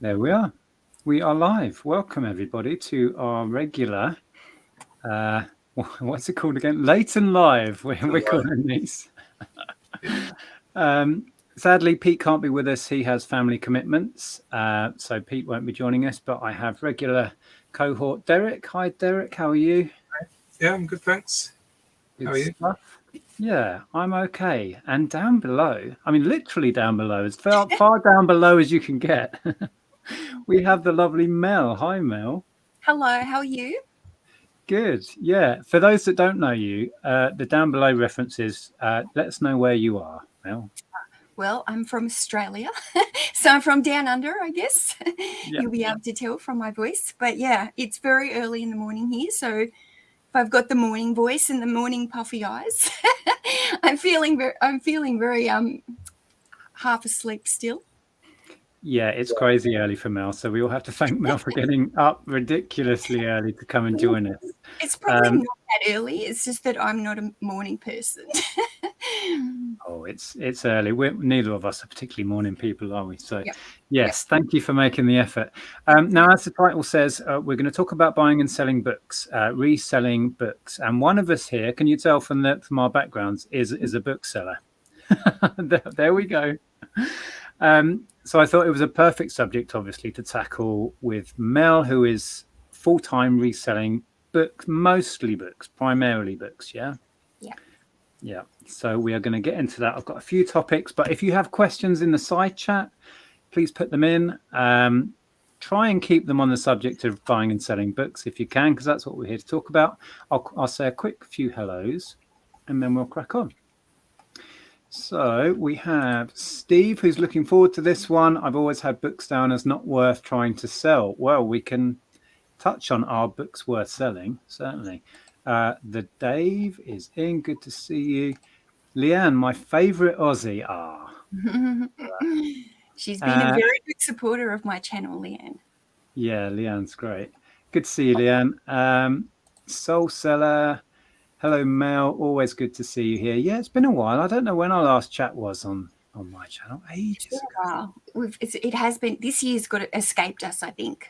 There we are. We are live. Welcome everybody to our regular, uh, what's it called again? Late and live. We're calling these. Sadly, Pete can't be with us. He has family commitments, so Pete won't be joining us. But I have regular cohort Derek. Hi, Derek. How are you? Yeah, I'm good, thanks. How Good are you? stuff. Yeah, I'm okay. And down below, I mean, literally down below, as far down below as you can get, we have the lovely Mel. Hi, Mel. Hello, how are you? Good. Yeah. For those that don't know you, the down below references, let us know where you are, Mel. Well, I'm from Australia, so I'm from down under, I guess. Yeah. You'll be able to tell from my voice. But yeah, it's very early in the morning here, so if I've got the morning voice and the morning puffy eyes, I'm feeling very half asleep still. Yeah, it's crazy early for Mel, so we all have to thank Mel for getting up ridiculously early to come and join us. It's probably not that early. It's just that I'm not a morning person. Oh, it's early. Neither of us are particularly morning people, are we? So, Yep. yes, thank you for making the effort. Now, as the title says, we're going to talk about buying and selling books, reselling books. And one of us here, can you tell from our backgrounds, is a bookseller. There we go. So I thought it was a perfect subject, obviously, to tackle with Mel, who is full-time reselling books, mostly books, primarily books. Yeah. Yeah. Yeah. So we are going to get into that. I've got a few topics, but if you have questions in the side chat, please put them in. Try and keep them on the subject of buying and selling books if you can, because that's what we're here to talk about. I'll say a quick few hellos, and then we'll crack on. So we have Steve, who's looking forward to this one. I've always had books down as not worth trying to sell. Well, we can touch on our books worth selling, certainly. The Dave is in. Good to see you. Leanne, my favourite Aussie. She's been a very good supporter of my channel, Leanne. Yeah, Leanne's great. Good to see you, Leanne. Soul Seller. Hello, Mel. Always good to see you here. Yeah, it's been a while. I don't know when our last chat was on my channel. Ages ago. Wow. It has been, this year's escaped us, I think.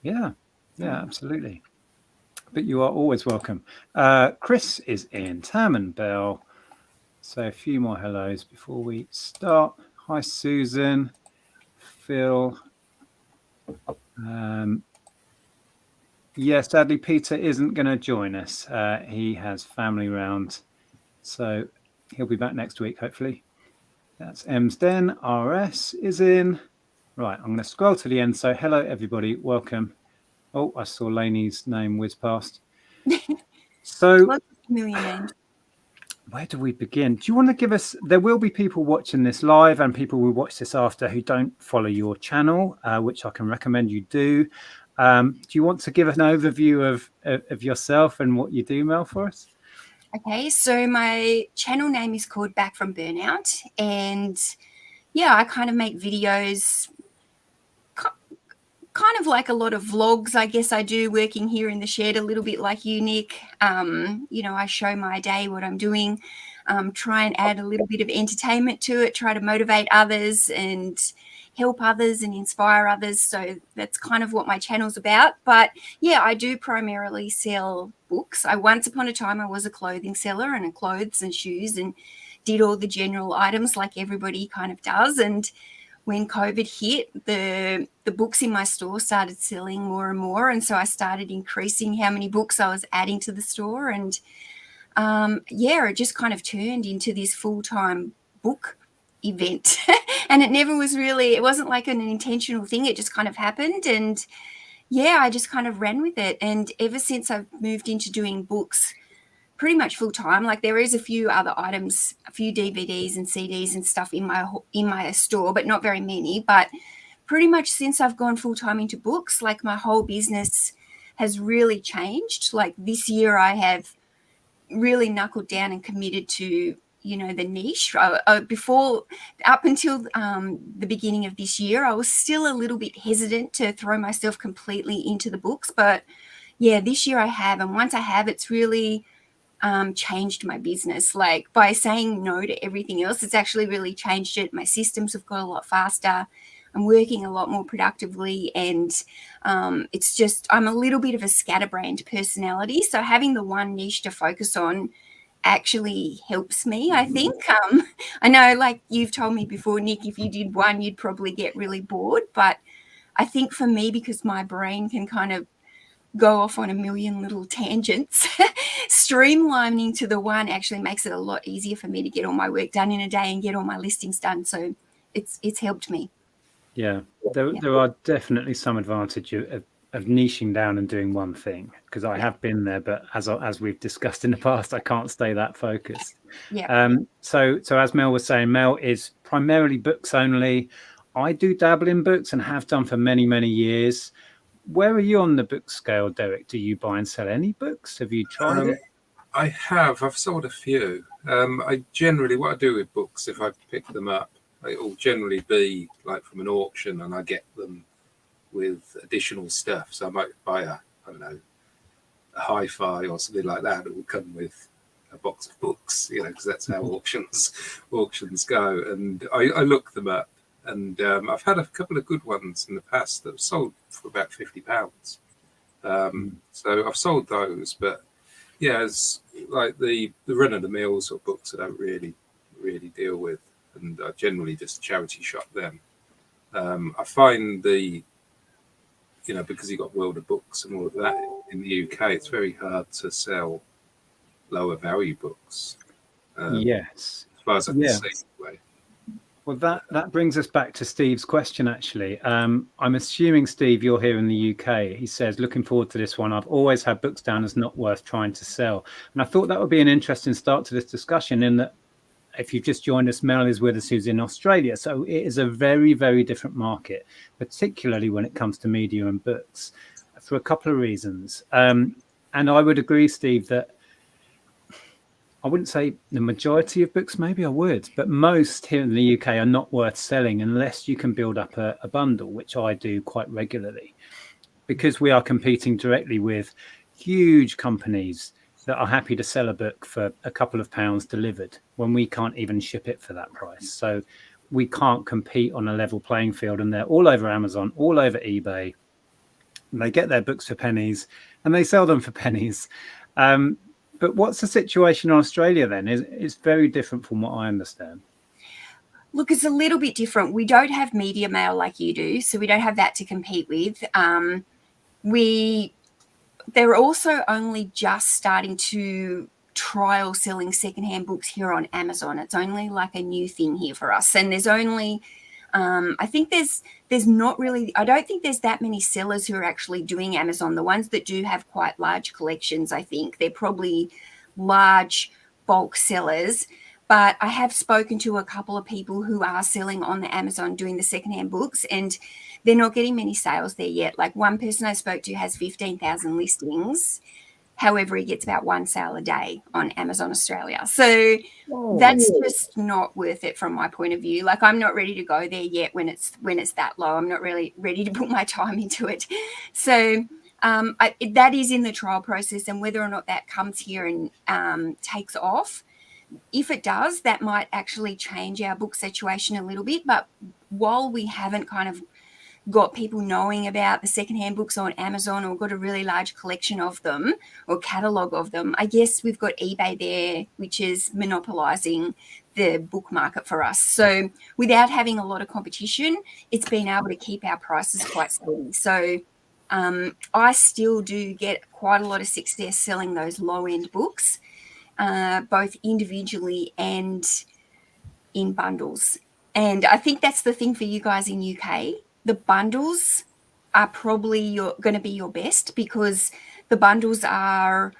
Yeah, absolutely. But you are always welcome. Chris is in. Tam and Bell. So a few more hellos before we start. Hi, Susan. Phil. Yeah, sadly, Peter isn't going to join us. He has family round, so he'll be back next week, hopefully. That's M's Den. RS is in. Right, I'm going to scroll to the end. So hello, everybody. Welcome. Oh, I saw Lainey's name whiz past. So familiar names. Where do we begin? Do you want to give us, there will be people watching this live and people will watch this after who don't follow your channel, which I can recommend you do. Do you want to give an overview of yourself and what you do, Mel, for us? Okay, so my channel name is called Back from Burnout. And yeah, I kind of make videos, kind of like a lot of vlogs, I guess I do, working here in the shed, a little bit like you, Nick. I show my day, what I'm doing, try and add a little bit of entertainment to it, try to motivate others and help others and inspire others. So that's kind of what my channel's about. But yeah, I do primarily sell books. Once upon a time, I was a clothing seller and clothes and shoes and did all the general items like everybody kind of does. And when COVID hit, the books in my store started selling more and more. And so I started increasing how many books I was adding to the store. And it just kind of turned into this full-time book event. And it wasn't like an intentional thing. It just kind of happened. And yeah, I just kind of ran with it. And ever since I've moved into doing books pretty much full time, like there is a few other items, a few DVDs and CDs and stuff in my store, but not very many. But pretty much since I've gone full time into books, like my whole business has really changed. Like this year I have really knuckled down and committed to, the niche. Before, up until the beginning of this year, I was still a little bit hesitant to throw myself completely into the books. But yeah, this year I have. And once I have, it's really changed my business. Like by saying no to everything else, it's actually really changed it. My systems have got a lot faster. I'm working a lot more productively, and it's just I'm a little bit of a scatterbrained personality. So having the one niche to focus on actually helps me, I think. I know, like you've told me before, Nick, if you did one, you'd probably get really bored. But I think for me, because my brain can kind of go off on a million little tangents, streamlining to the one actually makes it a lot easier for me to get all my work done in a day and get all my listings done. So it's helped me. Yeah, there are definitely some advantage of niching down and doing one thing, because I have been there, but as we've discussed in the past, I can't stay that focused. Yeah. So as Mel was saying, Mel is primarily books only. I do dabble in books and have done for many, many years. Where are you on the book scale, Derek? Do you buy and sell any books? Have you tried it? I have. I've sold a few. I generally, what I do with books, if I pick them up, it will generally be like from an auction, and I get them with additional stuff. So I might buy a hi-fi or something like that. It will come with a box of books, because that's how auctions go. And I look them up, and I've had a couple of good ones in the past that have sold for about £50. So I've sold those, but yeah, it's like the run-of-the-mill sort of books I don't really deal with, and I generally just charity shop them. I find because you've got World of Books and all of that in the UK, it's very hard to sell lower value books. Yes. As far as I can see. Anyway. Well, that brings us back to Steve's question, actually. I'm assuming, Steve, you're here in the UK. He says, looking forward to this one. I've always had books down as not worth trying to sell. And I thought that would be an interesting start to this discussion, in that if you've just joined us, Mel is with us, who's in Australia. So it is a very, very different market, particularly when it comes to media and books, for a couple of reasons. And I would agree, Steve, that I wouldn't say the majority of books, maybe I would, but most here in the UK are not worth selling unless you can build up a bundle, which I do quite regularly, because we are competing directly with huge companies that are happy to sell a book for a couple of pounds delivered when we can't even ship it for that price. So we can't compete on a level playing field, and they're all over Amazon, all over eBay. And they get their books for pennies and they sell them for pennies. But what's the situation in Australia then? It's very different from what I understand. Look, it's a little bit different. We don't have media mail like you do, so we don't have that to compete with. They're also only just starting to trial selling secondhand books here on Amazon. It's only like a new thing here for us. And there's only, I think there's not really, I don't think there's that many sellers who are actually doing Amazon. The ones that do have quite large collections, I think they're probably large bulk sellers. But I have spoken to a couple of people who are selling on the Amazon doing the secondhand books, and they're not getting many sales there yet. Like one person I spoke to has 15,000 listings. However, he gets about one sale a day on Amazon Australia. So that's just not worth it from my point of view. Like I'm not ready to go there yet when it's that low. I'm not really ready to put my time into it. So that is in the trial process, and whether or not that comes here and takes off, if it does, that might actually change our book situation a little bit. But while we haven't kind of got people knowing about the secondhand books on Amazon or got a really large collection of them or catalogue of them, I guess we've got eBay there, which is monopolising the book market for us. So without having a lot of competition, it's been able to keep our prices quite steady. So I still do get quite a lot of success selling those low-end books, both individually and in bundles. And I think that's the thing for you guys in UK. The bundles are probably going to be your best, because the bundles are,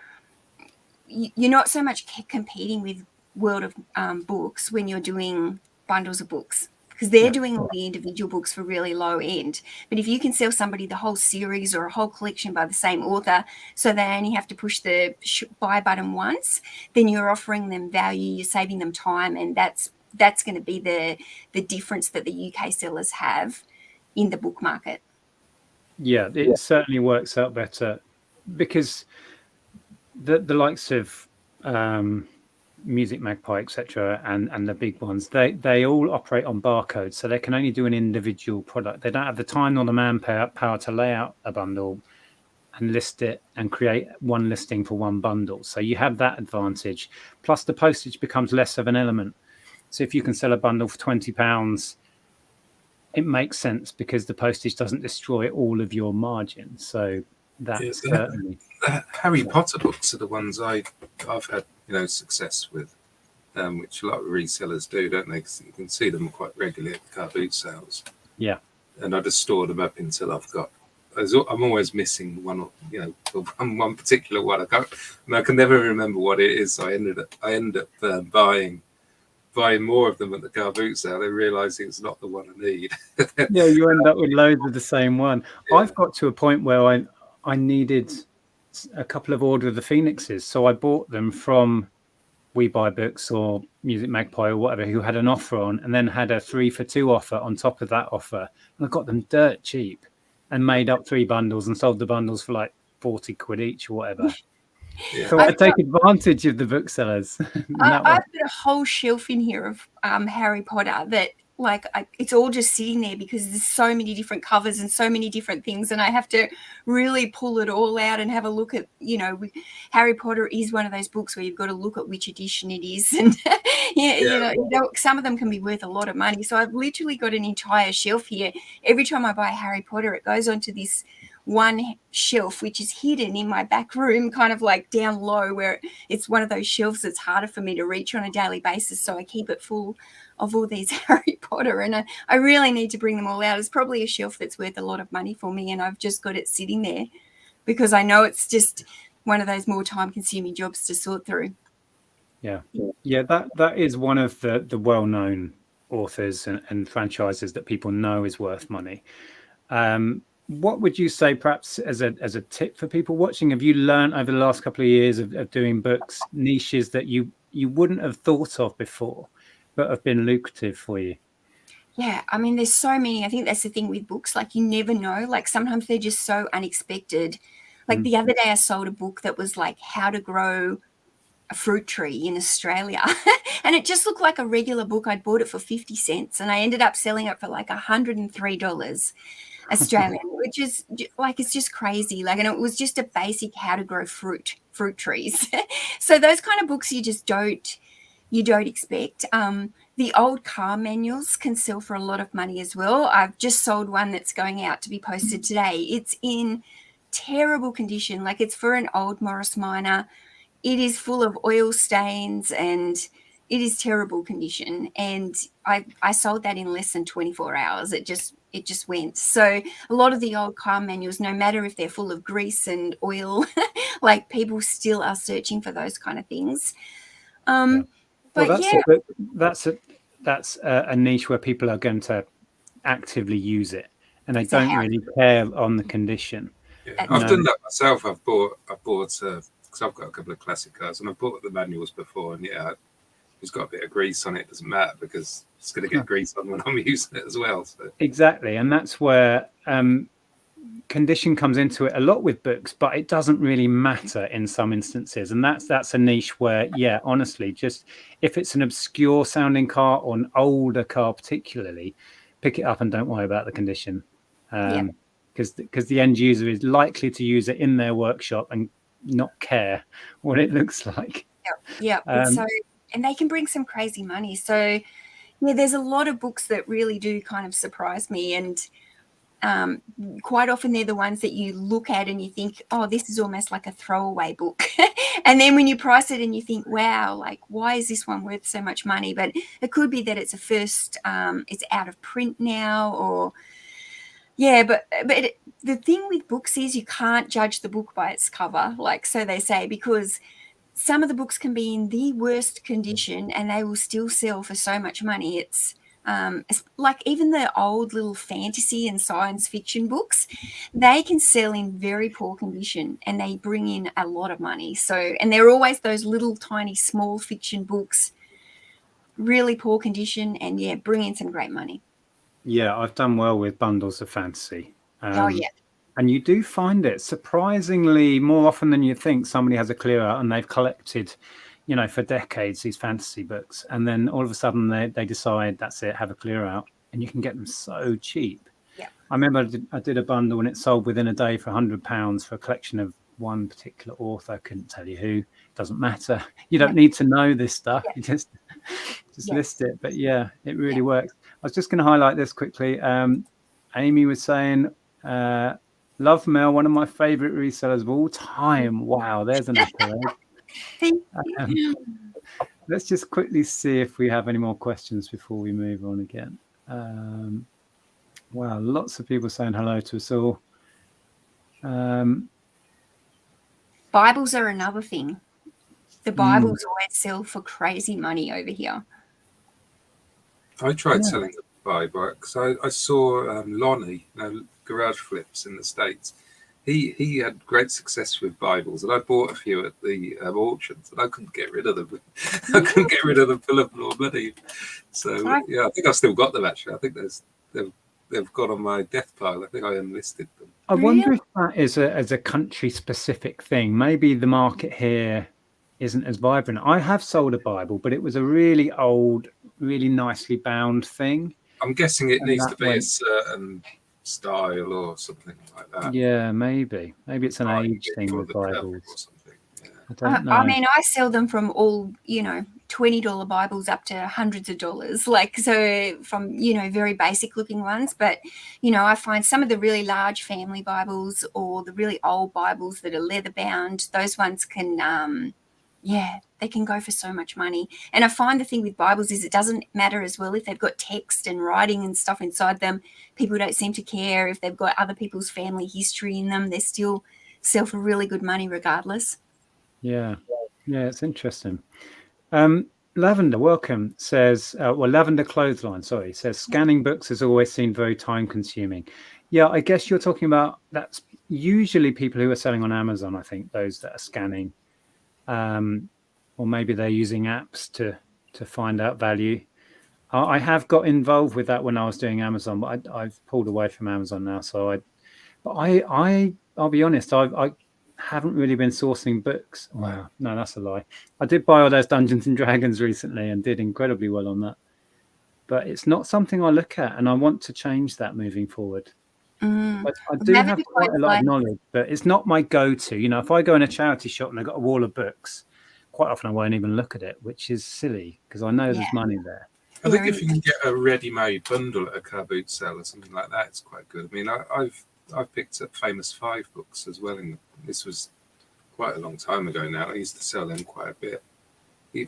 you're not so much competing with World of Books when you're doing bundles of books, because they're doing all the individual books for really low end. But if you can sell somebody the whole series or a whole collection by the same author, so they only have to push the buy button once, then you're offering them value, you're saving them time, and that's going to be the difference that the UK sellers have in the book market. Yeah, it certainly works out better, because the likes of Music Magpie, etc., and the big ones, they all operate on barcodes, so they can only do an individual product. They don't have the time nor the manpower to lay out a bundle and list it and create one listing for one bundle. So you have that advantage. Plus, the postage becomes less of an element. So if you can sell a bundle for £20, it makes sense because the postage doesn't destroy all of your margin. So that's certainly. Harry Potter books are the ones I've had success with, which a lot of resellers do, don't they? Because you can see them quite regularly at the car boot sales. Yeah. And I just store them up until I'm always missing one, one particular one. I can never remember what it is. So I end up buying more of them at the car boot sale, then realizing it's not the one I need. Yeah, you end up with loads of the same one. Yeah. I've got to a point where I needed a couple of Order of the Phoenixes, so I bought them from We Buy Books or Music Magpie or whatever, who had an offer on, and then had a 3-for-2 offer on top of that offer, and I got them dirt cheap and made up 3 bundles and sold the bundles for like 40 quid each or whatever. Yeah. So I take advantage of the booksellers. I've got a whole shelf in here of Harry Potter that it's all just sitting there because there's so many different covers and so many different things, and I have to really pull it all out and have a look at, Harry Potter is one of those books where you've got to look at which edition it is, and some of them can be worth a lot of money. So I've literally got an entire shelf here. Every time I buy Harry Potter, it goes onto this one shelf, which is hidden in my back room, kind of like down low, where it's one of those shelves that's harder for me to reach on a daily basis. So I keep it full of all these Harry Potter, and I really need to bring them all out. It's probably a shelf that's worth a lot of money for me, and I've just got it sitting there because I know it's just one of those more time-consuming jobs to sort through. Yeah. That is one of the well-known authors and franchises that people know is worth money. What would you say, perhaps as a tip for people watching? Have you learned over the last couple of years of doing books, niches that you wouldn't have thought of before, but have been lucrative for you? Yeah, I mean, there's so many. I think that's the thing with books. Like, you never know. Like, sometimes they're just so unexpected. Like the other day I sold a book that was like how to grow a fruit tree in Australia. And it just looked like a regular book. I'd bought it for 50 cents and I ended up selling it for like $103 Australian, which is like, it's just crazy. Like, and it was just a basic how to grow fruit trees. So those kind of books you don't expect. The old car manuals can sell for a lot of money as well. I've just sold one that's going out to be posted today. It's in terrible condition. Like, it's for an old Morris Minor. It is full of oil stains and it is terrible condition. And I sold that in less than 24 hours. It just went. So a lot of the old car manuals, no matter if they're full of grease and oil, like, people still are searching for those kind of things. But that's a niche where people are going to actively use it, and they don't really care on the condition. Yeah, I've done that myself. I've bought because I've got a couple of classic cars, and I've bought the manuals before, and it's got a bit of grease on it. It doesn't matter because it's going to get grease on when I'm using it as well. So. Exactly, and that's where condition comes into it a lot with books, but it doesn't really matter in some instances, and that's a niche where, honestly, just if it's an obscure sounding car or an older car particularly, pick it up and don't worry about the condition, because the end user is likely to use it in their workshop and not care what it looks like. And they can bring some crazy money. So there's a lot of books that really do kind of surprise me, and quite often they're the ones that you look at and you think, oh, this is almost like a throwaway book. And then when you price it and you think, wow, like, why is this one worth so much money? But it could be that it's it's out of print now, or but the thing with books is you can't judge the book by its cover, like, so they say, because some of the books can be in the worst condition and they will still sell for so much money. It's like even the old little fantasy and science fiction books, they can sell in very poor condition and they bring in a lot of money. So, and they're always those little tiny small fiction books, really poor condition, and bring in some great money. Yeah, I've done well with bundles of fantasy. And you do find it surprisingly more often than you think. Somebody has a clear out and they've collected, you know, for decades, these fantasy books, and then all of a sudden they decide that's it, have a clear out, and you can get them so cheap. Yeah. I remember I did a bundle and it sold within a day for £100 for a collection of one particular author. I couldn't tell you who. Doesn't matter. You don't need to know this stuff. Yeah. You just Yeah. list it. But yeah, it really works. I was just going to highlight this quickly. Amy was saying, love Mel, one of my favorite resellers of all time. Wow, there's an accolade. Thank you. Let's just quickly see if we have any more questions before we move on again. Wow, lots of people saying hello to us all. Bibles are another thing. The Bibles always sell for crazy money over here. I tried selling a Bible because I saw Lonnie, Garage Flips in the States. He had great success with Bibles, and I bought a few at the auctions, and I couldn't get rid of them. I couldn't get rid of them for love nor money. So yeah, I think I've still got them actually. I think they've gone on my death pile. I think I unlisted them. I wonder if that is a country specific thing. Maybe the market here isn't as vibrant. I have sold a Bible, but it was a really old, really nicely bound thing. I'm guessing it needs to be a certain style or something like that. Yeah, maybe it's an age thing with Bibles or something. Yeah. I don't know. I mean, I sell them from all, $20 Bibles up to hundreds of dollars, so from, very basic looking ones. But, I find some of the really large family Bibles or the really old Bibles that are leather bound, those ones can, they can go for so much money. And I find the thing with Bibles is it doesn't matter as well if they've got text and writing and stuff inside them. People don't seem to care if they've got other people's family history in them. They still sell for really good money regardless. Yeah, it's interesting. Lavender, welcome, says, Lavender Clothesline, says, scanning books has always seemed very time consuming. Yeah, I guess you're talking about, that's usually people who are selling on Amazon, I think, those that are scanning. Or maybe they're using apps to find out value. I have got involved with that when I was doing Amazon, but I've pulled away from Amazon now. So I'll be honest, I haven't really been sourcing books. Wow, no, that's a lie. I did buy all those Dungeons and Dragons recently and did incredibly well on that. But it's not something I look at, and I want to change that moving forward. I do have quite a lot of knowledge, but it's not my go-to. If I go in a charity shop and I've got a wall of books, quite often I won't even look at it, which is silly because I know there's money there. I think if you can get a ready-made bundle at a car boot sale or something like that, it's quite good. I mean, I've picked up Famous 5 books as well. This was quite a long time ago now. I used to sell them quite a bit.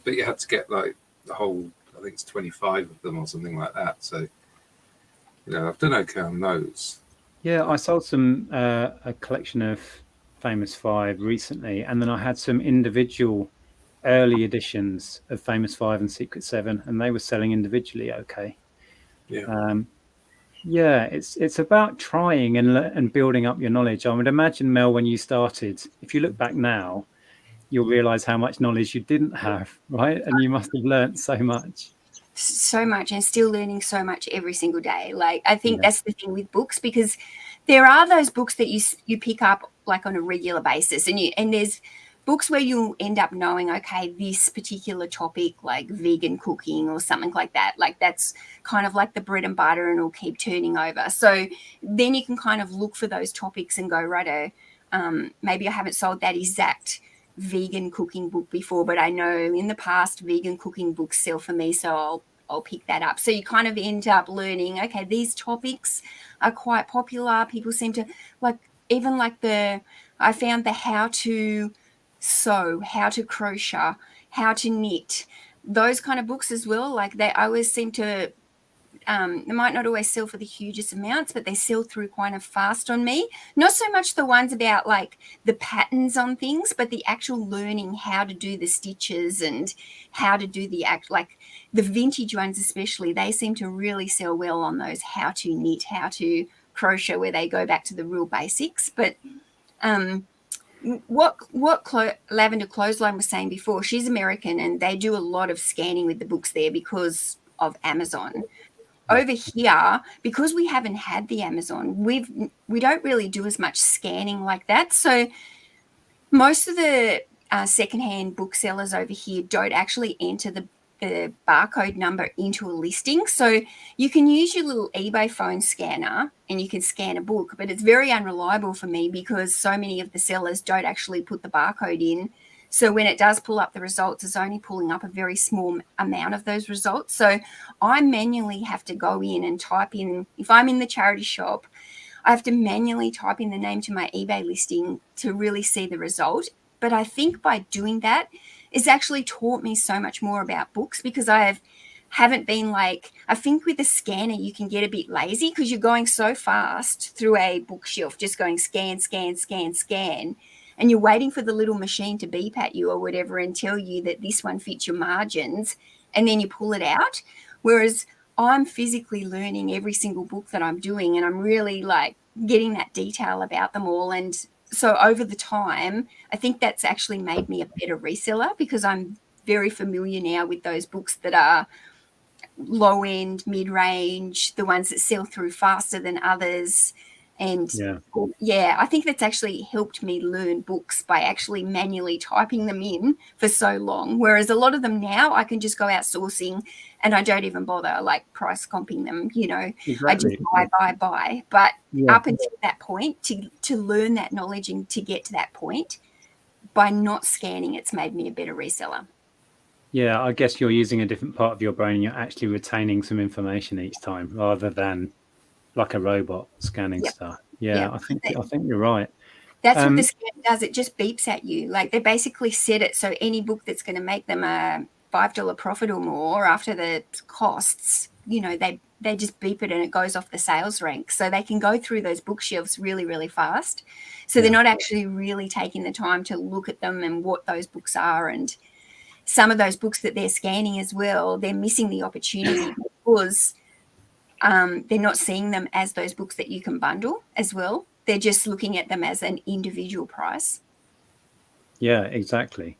But you had to get like the whole, I think it's 25 of them or something like that. So, I've done okay on those. Yeah, I sold a collection of Famous 5 recently, and then I had some individual early editions of Famous 5 and Secret 7, and they were selling individually okay. Yeah. It's about trying and building up your knowledge. I would imagine, Mel, when you started, if you look back now, you'll realize how much knowledge you didn't have, right? And you must have learned so much. So much, and still learning so much every single day. I think that's the thing with books, because there are those books that you pick up like on a regular basis, and there's books where you'll end up knowing, okay, this particular topic like vegan cooking or something like that, that's kind of like the bread and butter and it'll keep turning over. So then you can kind of look for those topics and go, righto, maybe I haven't sold that exact vegan cooking book before, but I know in the past vegan cooking books sell for me, so I'll pick that up. So you kind of end up learning, okay, these topics are quite popular. People seem to I found the how to sew, how to crochet, how to knit, those kind of books as well. They always seem to they might not always sell for the hugest amounts, but they sell through kind of fast on me. Not so much the ones about the patterns on things, but the actual learning how to do the stitches and how to do the the vintage ones especially. They seem to really sell well on those how to knit, how to crochet, where they go back to the real basics. But what Lavender Clothesline was saying before, she's American and they do a lot of scanning with the books there because of Amazon. Over here, because we haven't had the Amazon, we don't really do as much scanning like that. So most of the secondhand booksellers over here don't actually enter the barcode number into a listing. So you can use your little eBay phone scanner and you can scan a book, but it's very unreliable for me because so many of the sellers don't actually put the barcode in. So when it does pull up the results, it's only pulling up a very small amount of those results. So I manually have to go in and type in, if I'm in the charity shop, I have to manually type in the name to my eBay listing to really see the result. But I think by doing that, it's actually taught me so much more about books because haven't been like, I think with the scanner, you can get a bit lazy because you're going so fast through a bookshelf, just going scan, scan, scan, scan. And you're waiting for the little machine to beep at you or whatever and tell you that this one fits your margins. And then you pull it out. Whereas I'm physically learning every single book that I'm doing and I'm really like getting that detail about them all. And so over the time, I think that's actually made me a better reseller because I'm very familiar now with those books that are low end, mid range, the ones that sell through faster than others. And yeah, I think that's actually helped me learn books by actually manually typing them in for so long. Whereas a lot of them now, I can just go out sourcing and I don't even bother like price comping them, you know, I just buy. But up until that point, to learn that knowledge and to get to that point, by not scanning, it's made me a better reseller. Yeah, I guess you're using a different part of your brain and you're actually retaining some information each time rather than like a robot scanning stuff. I think you're right. That's what the scan does. It just beeps at you. Like they basically set it so any book that's going to make them a $5 profit or more after the costs, you know, they just beep it and it goes off the sales rank. So they can go through those bookshelves really, really fast. So they're not actually really taking the time to look at them and what those books are. And some of those books that they're scanning as well, they're missing the opportunity because they're not seeing them as those books that you can bundle as well. They're just looking at them as an individual price. Yeah, exactly.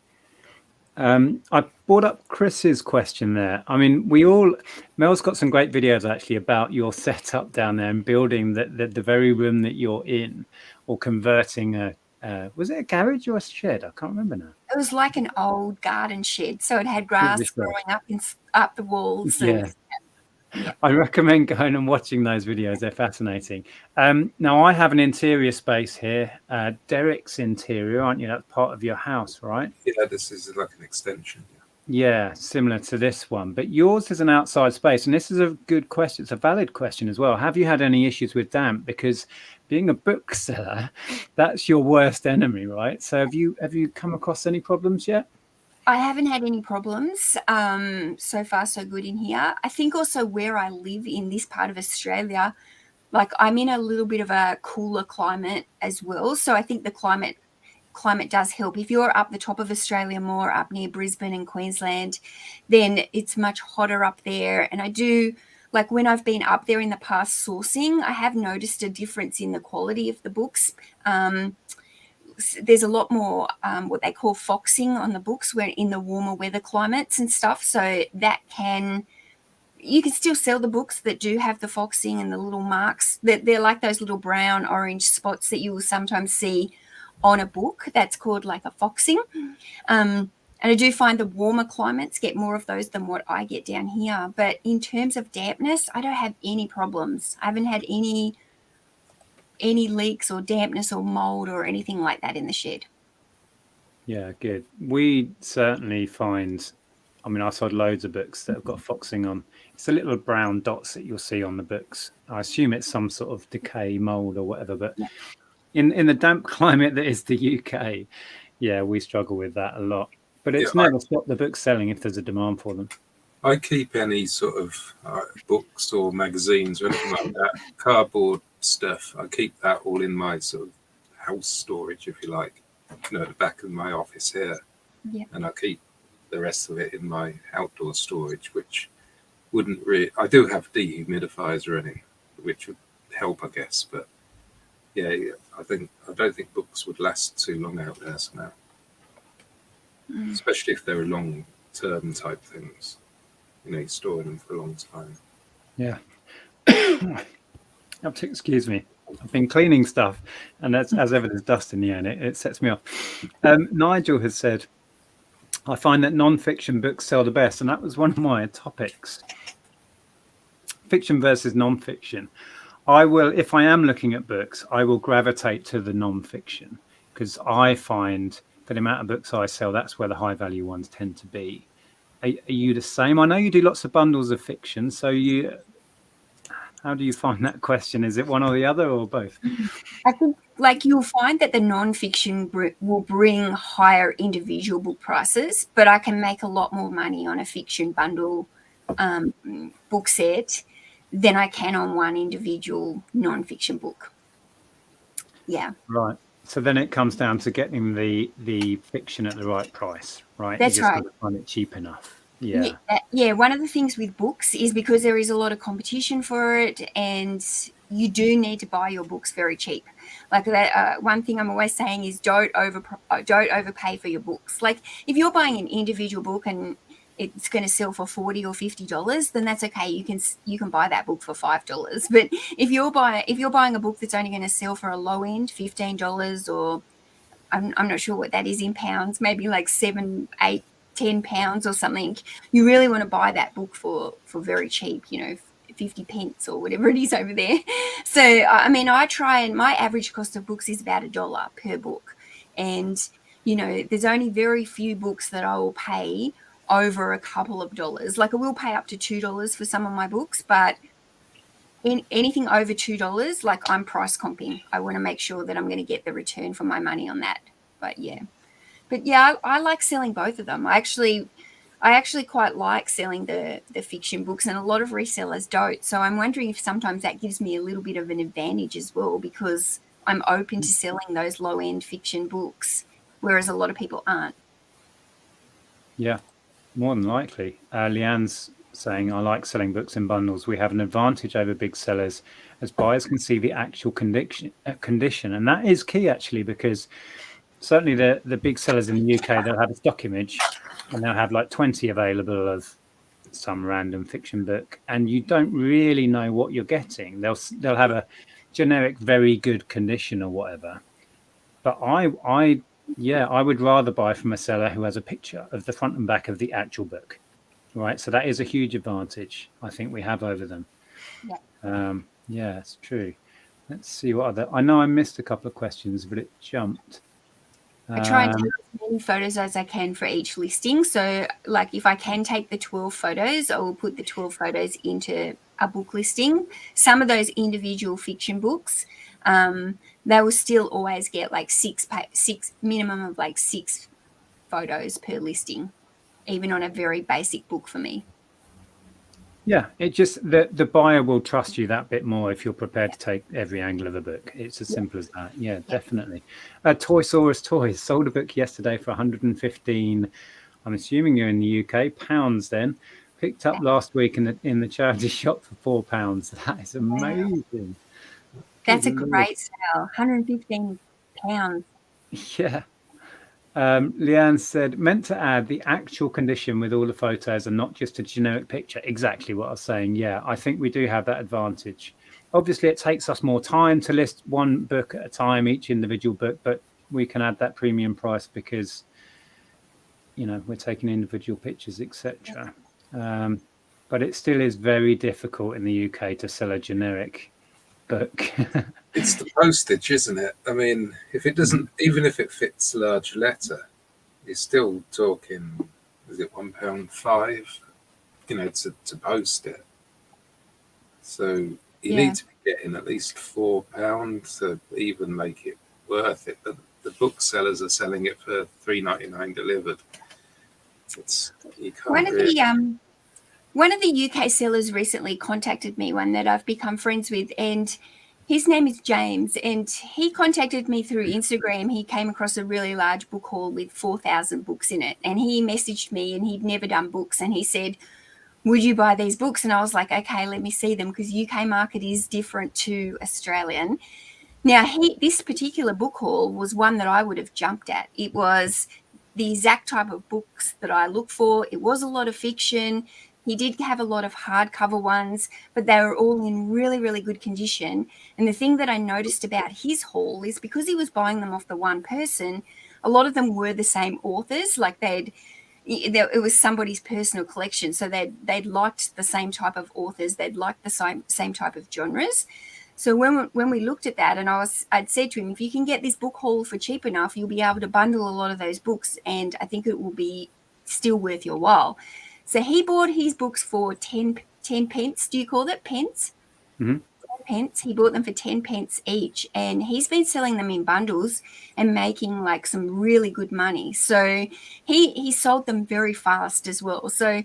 I brought up Chris's question there. I mean, Mel's got some great videos actually about your setup down there and building the very room that you're in or converting was it a garage or a shed? I can't remember now. It was like an old garden shed. So it had grass growing up the walls. Yeah. I recommend going and watching those videos. They're fascinating. Now, I have an interior space here. Derek's interior, aren't you? That's part of your house, right? Yeah, this is like an extension. Yeah, similar to this one. But yours is an outside space. And this is a good question. It's a valid question as well. Have you had any issues with damp? Because being a bookseller, that's your worst enemy, right? So have you come across any problems yet? I haven't had any problems. So far, so good in here. I think also where I live in this part of Australia, like I'm in a little bit of a cooler climate as well. So I think the climate does help. If you're up the top of Australia more, up near Brisbane and Queensland, then it's much hotter up there. And I do, like when I've been up there in the past sourcing, I have noticed a difference in the quality of the books. There's a lot more what they call foxing on the books where in the warmer weather climates and stuff. So that you can still sell the books that do have the foxing and the little marks. They're like those little brown, orange spots that you will sometimes see on a book. That's called like a foxing. And I do find the warmer climates get more of those than what I get down here. But in terms of dampness, I don't have any problems. I haven't had any leaks or dampness or mold or anything like that in the shed. Yeah, good. We certainly find, I mean, I sold loads of books that have got foxing on. It's the little brown dots that you'll see on the books. I assume it's some sort of decay, mold or whatever, but in the damp climate that is the UK, yeah, we struggle with that a lot. But it's never stopped the books selling if there's a demand for them. I keep any sort of books or magazines or anything like that, cardboard stuff. I keep that all in my sort of house storage, if you like, at the back of my office here. Yeah. And I keep the rest of it in my outdoor storage, which wouldn't really. I do have dehumidifiers running, which would help, I guess. But yeah, I don't think books would last too long out there somehow, especially if they're long-term type things. You're storing them for a long time. Yeah. Excuse me. I've been cleaning stuff, and that's as ever there's dust in the air, and it sets me off. Nigel has said, I find that non-fiction books sell the best, and that was one of my topics. Fiction versus non-fiction. I will, if I am looking at books, I will gravitate to the non-fiction, because I find for the amount of books I sell, that's where the high value ones tend to be. Are you the same? I know you do lots of bundles of fiction, so how do you find that question? Is it one or the other, or both? I think like you'll find that the non-fiction will bring higher individual book prices, but I can make a lot more money on a fiction bundle book set than I can on one individual non-fiction book. Yeah. Right. So then it comes down to getting the fiction at the right price, right? That's you just right. got to find it cheap enough. Yeah. Yeah. One of the things with books is because there is a lot of competition for it, and you do need to buy your books very cheap. Like that. One thing I'm always saying is don't overpay for your books. Like if you're buying an individual book and it's going to sell for $40 or $50, then that's okay. You can buy that book for $5. But if you're buying a book that's only going to sell for a low end $15, or I'm not sure what that is in pounds, maybe like 7, 8, 10 pounds or something, you really want to buy that book for very cheap, 50 pence or whatever it is over there. So I mean, I try, and my average cost of books is about $1 per book, and there's only very few books that I will pay over a couple of dollars. Like I will pay up to $2 for some of my books, but in anything over $2, like I'm price comping. I want to make sure that I'm going to get the return for my money on that. But yeah, I like selling both of them. I actually quite like selling the fiction books, and a lot of resellers don't. So I'm wondering if sometimes that gives me a little bit of an advantage as well, because I'm open to selling those low end fiction books, whereas a lot of people aren't. Yeah. More than likely. Leanne's saying, I like selling books in bundles. We have an advantage over big sellers as buyers can see the actual condition. And that is key, actually, because certainly the big sellers in the UK, they'll have a stock image and they'll have like 20 available of some random fiction book. And you don't really know what you're getting. They'll have a generic, very good condition or whatever. But I would rather buy from a seller who has a picture of the front and back of the actual book, right? So that is a huge advantage I think we have over them. Yeah, it's true. Let's see what other. I know I missed a couple of questions, but it jumped. I try and take as many photos as I can for each listing. So, like, if I can take the 12 photos, I will put the 12 photos into a book listing. Some of those individual fiction books, they will still always get like six minimum of like 6 photos per listing, even on a very basic book for me. Yeah, it just the buyer will trust you that bit more if you're prepared to take every angle of the book. It's as simple as that. Yeah, definitely. Toysaurus Toys sold a book yesterday for 115. I'm assuming you're in the UK, pounds. Then picked up last week in the charity shop for £4. That is amazing. That's a great sale. £115. Yeah. Leanne said, meant to add the actual condition with all the photos and not just a generic picture. Exactly what I was saying. Yeah, I think we do have that advantage. Obviously, it takes us more time to list one book at a time, each individual book, but we can add that premium price because, we're taking individual pictures, etc. But it still is very difficult in the UK to sell a generic book. It's the postage, isn't it? I mean, if it doesn't, even if it fits large letter, you're still talking, is it £1.5, to post it. So you need to be getting at least £4 to even make it worth it. The booksellers are selling it for $3.99 delivered. You can't one of the UK sellers recently contacted me, one that I've become friends with, and his name is James, and he contacted me through Instagram. He came across a really large book haul with 4,000 books in it, and he messaged me, and he'd never done books, and he said, would you buy these books? And I was like, okay, let me see them, because UK market is different to Australian. Now, this particular book haul was one that I would have jumped at. It was the exact type of books that I look for. It was a lot of fiction. He did have a lot of hardcover ones, but they were all in really, really good condition. And the thing that I noticed about his haul is because he was buying them off the one person, a lot of them were the same authors. Like it was somebody's personal collection, so they'd liked the same type of authors, they'd liked the same type of genres. So when we looked at that, and I'd said to him, if you can get this book haul for cheap enough, you'll be able to bundle a lot of those books, and I think it will be still worth your while. So he bought his books for 10 pence. Do you call that pence? Mm-hmm. 10 pence. He bought them for 10 pence each, and he's been selling them in bundles and making like some really good money. So he sold them very fast as well. So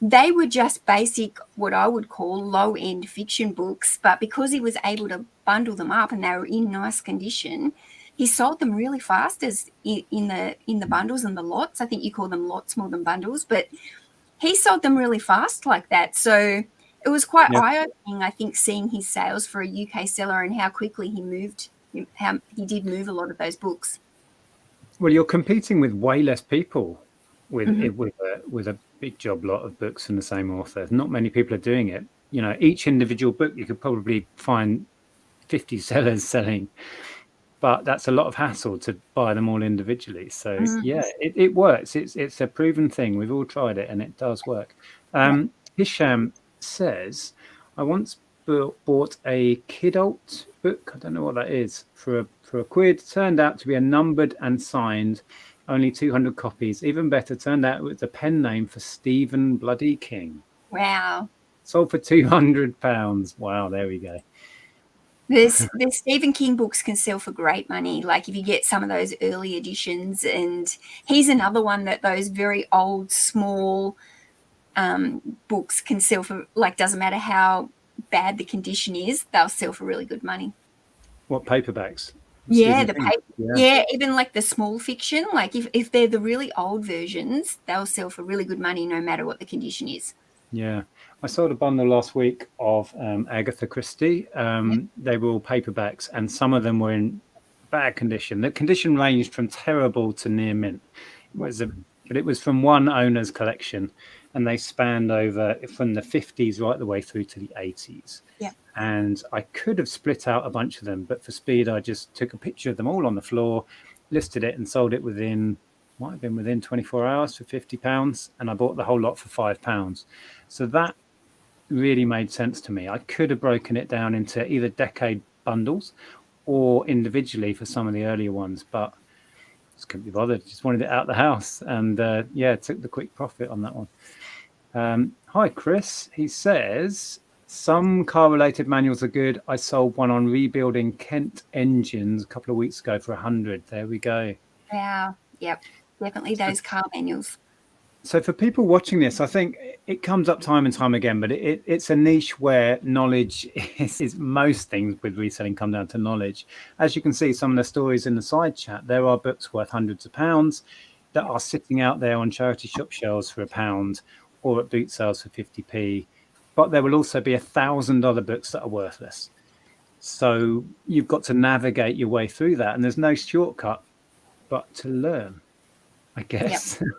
they were just basic, what I would call low-end fiction books, but because he was able to bundle them up and they were in nice condition, he sold them really fast as in the bundles and the lots. I think you call them lots more than bundles, but he sold them really fast like that. So it was quite eye-opening, I think, seeing his sales for a UK seller and how quickly how he did move a lot of those books. Well, you're competing with way less people with a big job lot of books from the same author. Not many people are doing it. You know, each individual book you could probably find 50 sellers selling, but that's a lot of hassle to buy them all individually. So yeah, it works. It's a proven thing. We've all tried it and it does work. Hisham says, I once bought a kidult book, I don't know what that is, for a quid. Turned out to be a numbered and signed, only 200 copies. Even better, turned out it was a pen name for Stephen Bloody King. Wow. Sold for £200. Wow, there we go. The Stephen King books can sell for great money. Like if you get some of those early editions, and he's another one that those very old, small books can sell for, like, doesn't matter how bad the condition is, they'll sell for really good money. What, paperbacks? Yeah, even like the small fiction, like if they're the really old versions, they'll sell for really good money no matter what the condition is. Yeah, I sold a bundle last week of Agatha Christie. They were all paperbacks, and some of them were in bad condition. The condition ranged from terrible to near mint. But it was from one owner's collection, and they spanned over from the 50s right the way through to the 80s. Yeah. And I could have split out a bunch of them, but for speed, I just took a picture of them all on the floor, listed it, and sold it within 24 hours for £50, and I bought the whole lot for £5. So that really made sense to me. I could have broken it down into either decade bundles or individually for some of the earlier ones, but just couldn't be bothered. Just wanted it out of the house, and took the quick profit on that one. Hi, Chris. He says, some car-related manuals are good. I sold one on rebuilding Kent engines a couple of weeks ago for 100. There we go. Wow. Yep. Definitely those car manuals. So for people watching this, I think it comes up time and time again, but it's a niche where knowledge is most things with reselling come down to knowledge. As you can see, some of the stories in the side chat, there are books worth hundreds of pounds that are sitting out there on charity shop shelves for £1 or at boot sales for 50p. But there will also be $1,000 books that are worthless. So you've got to navigate your way through that. And there's no shortcut but to learn, I guess. Yep.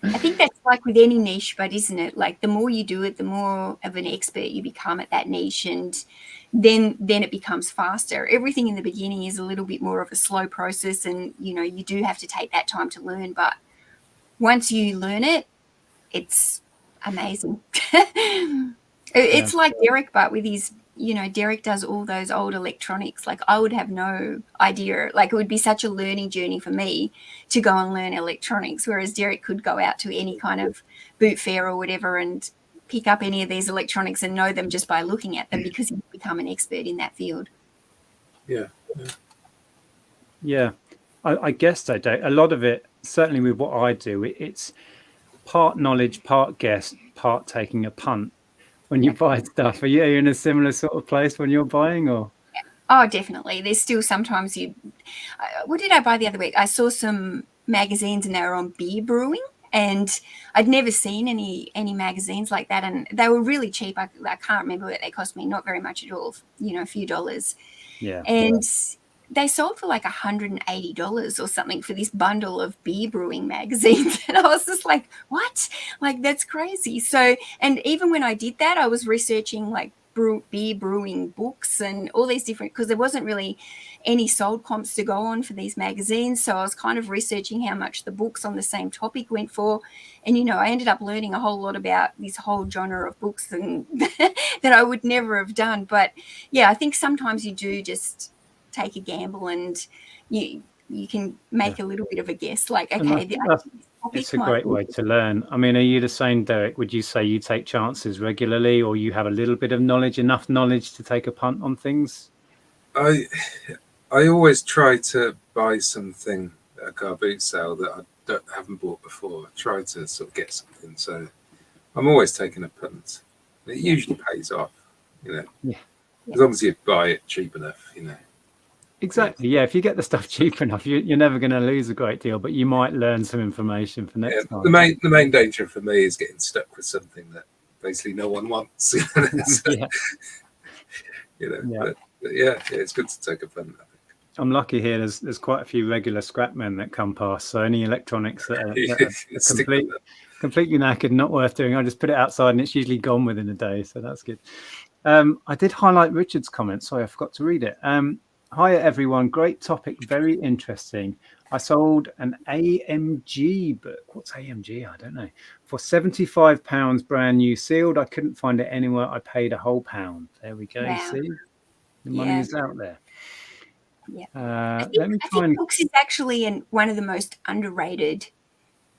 I think that's like with any niche, but isn't it? Like the more you do it, the more of an expert you become at that niche, and then it becomes faster. Everything in the beginning is a little bit more of a slow process, and you do have to take that time to learn. But once you learn it, it's amazing. It's like Derek, but with his, Derek does all those old electronics. Like I would have no idea. Like it would be such a learning journey for me to go and learn electronics, whereas Derek could go out to any kind of boot fair or whatever and pick up any of these electronics and know them just by looking at them because he's become an expert in that field. Yeah. I guess so, Dave. A lot of it, certainly with what I do, it's part knowledge, part guess, part taking a punt. When you buy stuff, are you in a similar sort of place when you're buying, or? Oh, definitely. There's still sometimes what did I buy the other week? I saw some magazines and they were on beer brewing, and I'd never seen any magazines like that, and they were really cheap. I can't remember what they cost me, not very much at all, a few dollars. Yeah. And they sold for like $180 or something for this bundle of beer brewing magazines. And I was just like, what? Like, that's crazy. So, and even when I did that, I was researching like beer brewing books and all these different, because there wasn't really any sold comps to go on for these magazines. So I was kind of researching how much the books on the same topic went for. And, you know, I ended up learning a whole lot about this whole genre of books and that I would never have done. But yeah, I think sometimes you do just take a gamble and you can make a little bit of a guess, like, okay, it's a great way to learn. I mean, are you the same, Derek? Would you say you take chances regularly, or you have a little bit of knowledge, enough knowledge to take a punt on things? I always try to buy something at a car boot sale that I haven't bought before. I try to sort of get something, so I'm always taking a punt. It usually pays off, you know. Yeah. As long as you buy it cheap enough, you know. Exactly. Yeah. If you get the stuff cheap enough, you're never going to lose a great deal, but you might learn some information for next time. The main danger for me is getting stuck with something that basically no one wants. Yeah. You know. Yeah. But yeah, it's good to take a punt, I think. I'm lucky here. There's quite a few regular scrap men that come past. So any electronics that are completely knackered, not worth doing, I just put it outside and it's usually gone within a day. So that's good. I did highlight Richard's comment. Sorry, I forgot to read it. Hi everyone, great topic, very interesting. I sold an AMG book. What's AMG? I don't know. For £75, brand new, sealed. I couldn't find it anywhere. I paid a whole £1. There we go. Wow. See, the money is out there. Yeah. I think books is actually one of the most underrated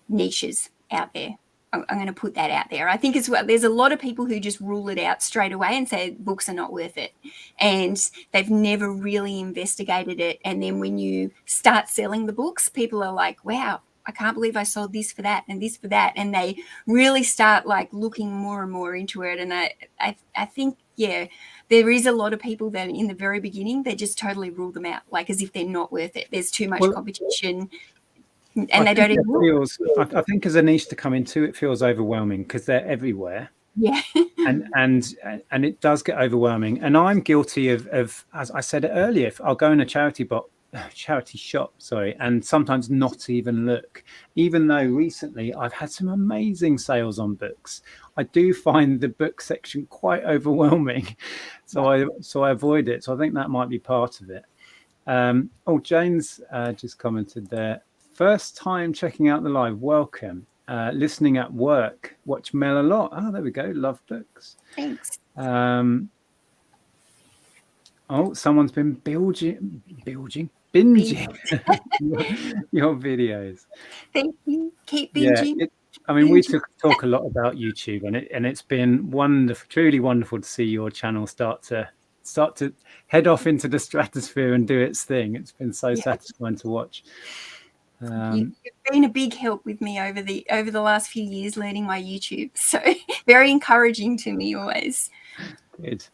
niches out there. I'm going to put that out there. I think there's a lot of people who just rule it out straight away and say books are not worth it. And they've never really investigated it. And then when you start selling the books, people are like, wow, I can't believe I sold this for that and this for that. And they really start like looking more and more into it. And I think, yeah, there is a lot of people that in the very beginning, they just totally rule them out, like as if they're not worth it. There's too much competition. And they don't even I think as a niche to come into, it feels overwhelming because they're everywhere. Yeah. and it does get overwhelming. And I'm guilty of as I said earlier, I'll go in a charity shop, and sometimes not even look. Even though recently I've had some amazing sales on books, I do find the book section quite overwhelming. So I avoid it. So I think that might be part of it. Jane's just commented there. First time checking out the live. Welcome. Listening at work. Watch Mel a lot. Oh, there we go. Love books. Thanks. Someone's been binging your videos. Thank you. Keep binging. Yeah, we talk a lot about YouTube, and it's been wonderful, truly wonderful to see your channel start to head off into the stratosphere and do its thing. It's been so satisfying to watch. You've been a big help with me over the last few years learning my YouTube, so very encouraging to me always. Good.